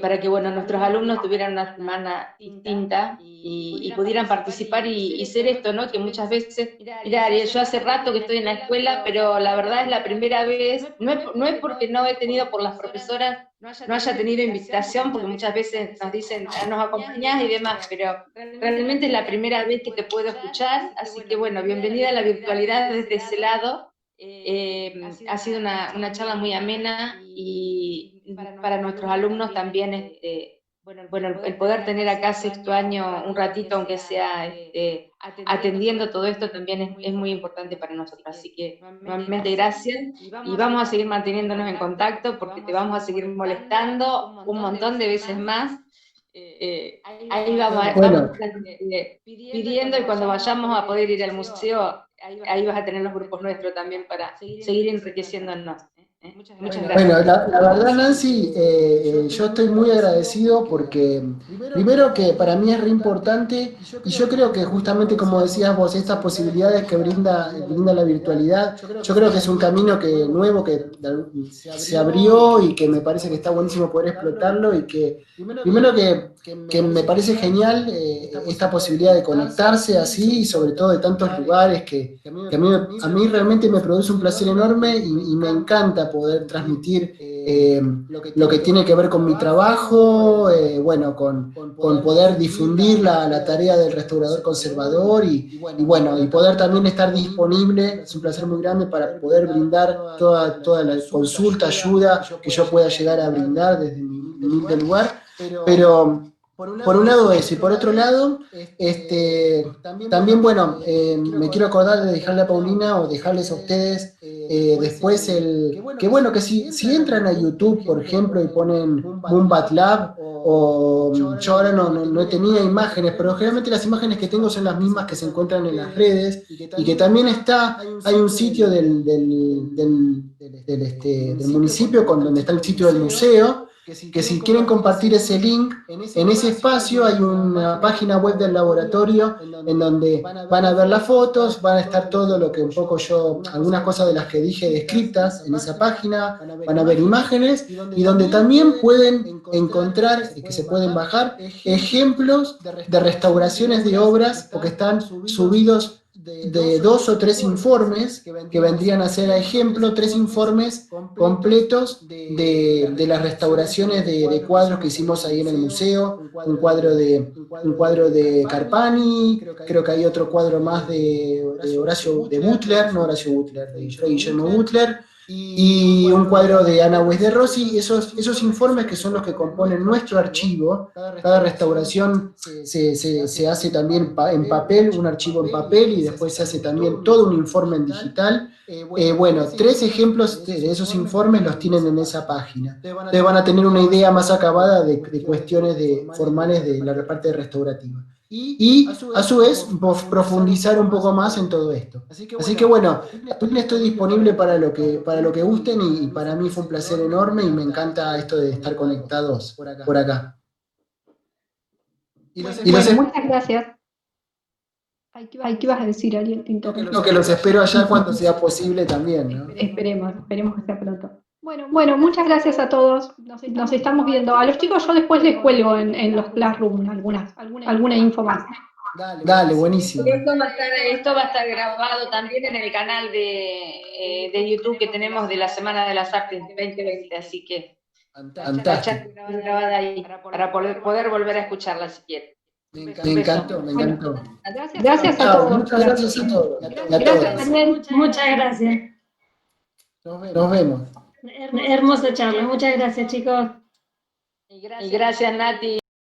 para que bueno, nuestros alumnos tuvieran una semana distinta y pudieran participar y ser esto, ¿no? Que muchas veces, mira, yo hace rato que estoy en la escuela, pero la verdad es la primera vez, no es porque no he tenido por las profesoras, no haya tenido invitación, porque muchas veces nos dicen, nos acompañás y demás, pero realmente es la primera vez que te puedo escuchar, así que bueno, bienvenida a la virtualidad desde ese lado. Ha sido una charla muy amena y para nuestros alumnos también, bueno, el poder tener acá sexto año un ratito, aunque sea atendiendo todo esto, también es muy importante para nosotros. Así que nuevamente gracias y vamos a seguir manteniéndonos en contacto porque te vamos a seguir molestando un montón de veces más. Ahí vamos a Bueno. estar pidiendo, y cuando vayamos a poder ir al museo, ahí vas a tener los grupos nuestros también para seguir enriqueciéndonos. Muchas gracias. Bueno, la verdad, Nancy, yo estoy muy agradecido porque, primero que para mí es re importante, y yo creo que justamente como decías vos, estas posibilidades que brinda la virtualidad, yo creo que es un camino nuevo que se abrió y que me parece que está buenísimo poder explotarlo, y que, primero que me parece genial esta posibilidad de conectarse así, y sobre todo de tantos lugares que a mí realmente me produce un placer enorme y me encanta poder transmitir lo que tiene que ver con mi trabajo, bueno, con poder difundir la tarea del restaurador conservador y poder también estar disponible, es un placer muy grande para poder brindar toda la consulta, ayuda que yo pueda llegar a brindar desde mi humilde lugar, pero por un lado eso, y por otro lado, también, bueno, me quiero acordar de dejarle a Paulina o dejarles a ustedes después que si entran a YouTube, por ejemplo, y ponen Moonbat Lab, o yo ahora no tenía imágenes, pero generalmente las imágenes que tengo son las mismas que se encuentran en las redes, y que también hay un sitio del municipio donde está el sitio del museo, que si quieren compartir ese link, en ese espacio hay una página web del laboratorio en donde van a ver las fotos, van a estar todo lo que un poco algunas cosas de las que dije descritas en esa página, van a ver imágenes, y donde también pueden encontrar, que se pueden bajar, ejemplos de restauraciones de obras, porque están subidos de 2 o 3 informes que vendrían a ser, a ejemplo, 3 informes completos de las restauraciones de cuadros que hicimos ahí en el museo, un cuadro de Carpani, creo que hay otro cuadro más de Guillermo Butler, y un cuadro de Ana Weiss de Rossi. Esos informes, que son los que componen nuestro archivo. Cada restauración se hace también en papel, un archivo en papel, y después se hace también todo un informe en digital. Bueno, 3 ejemplos de esos informes los tienen en esa página. Ustedes van a tener una idea más acabada de cuestiones formales de la parte restaurativa. Y a su vez profundizar un poco más en todo esto. Así que bueno, también estoy disponible para lo que gusten, y para mí fue un placer enorme y me encanta esto de estar conectados por acá. Muchas gracias. ¿Qué vas a decir, Ariel? Lo que los espero allá cuando sea posible también, ¿no? Esperemos que sea pronto. Bueno, muchas gracias a todos. Nos estamos viendo. A los chicos yo después les cuelgo en los Classroom alguna info más. Dale, buenísimo. Esto va a estar grabado también en el canal de YouTube que tenemos de la Semana de las Artes 2020, así que la charla grabada ahí para poder volver a escucharla si quieren. Me encantó. Gracias a todos. Muchas gracias a todos. Gracias, Daniel. Muchas gracias. Nos vemos. Hermosa charla. Muchas gracias, chicos. Y gracias, Nati.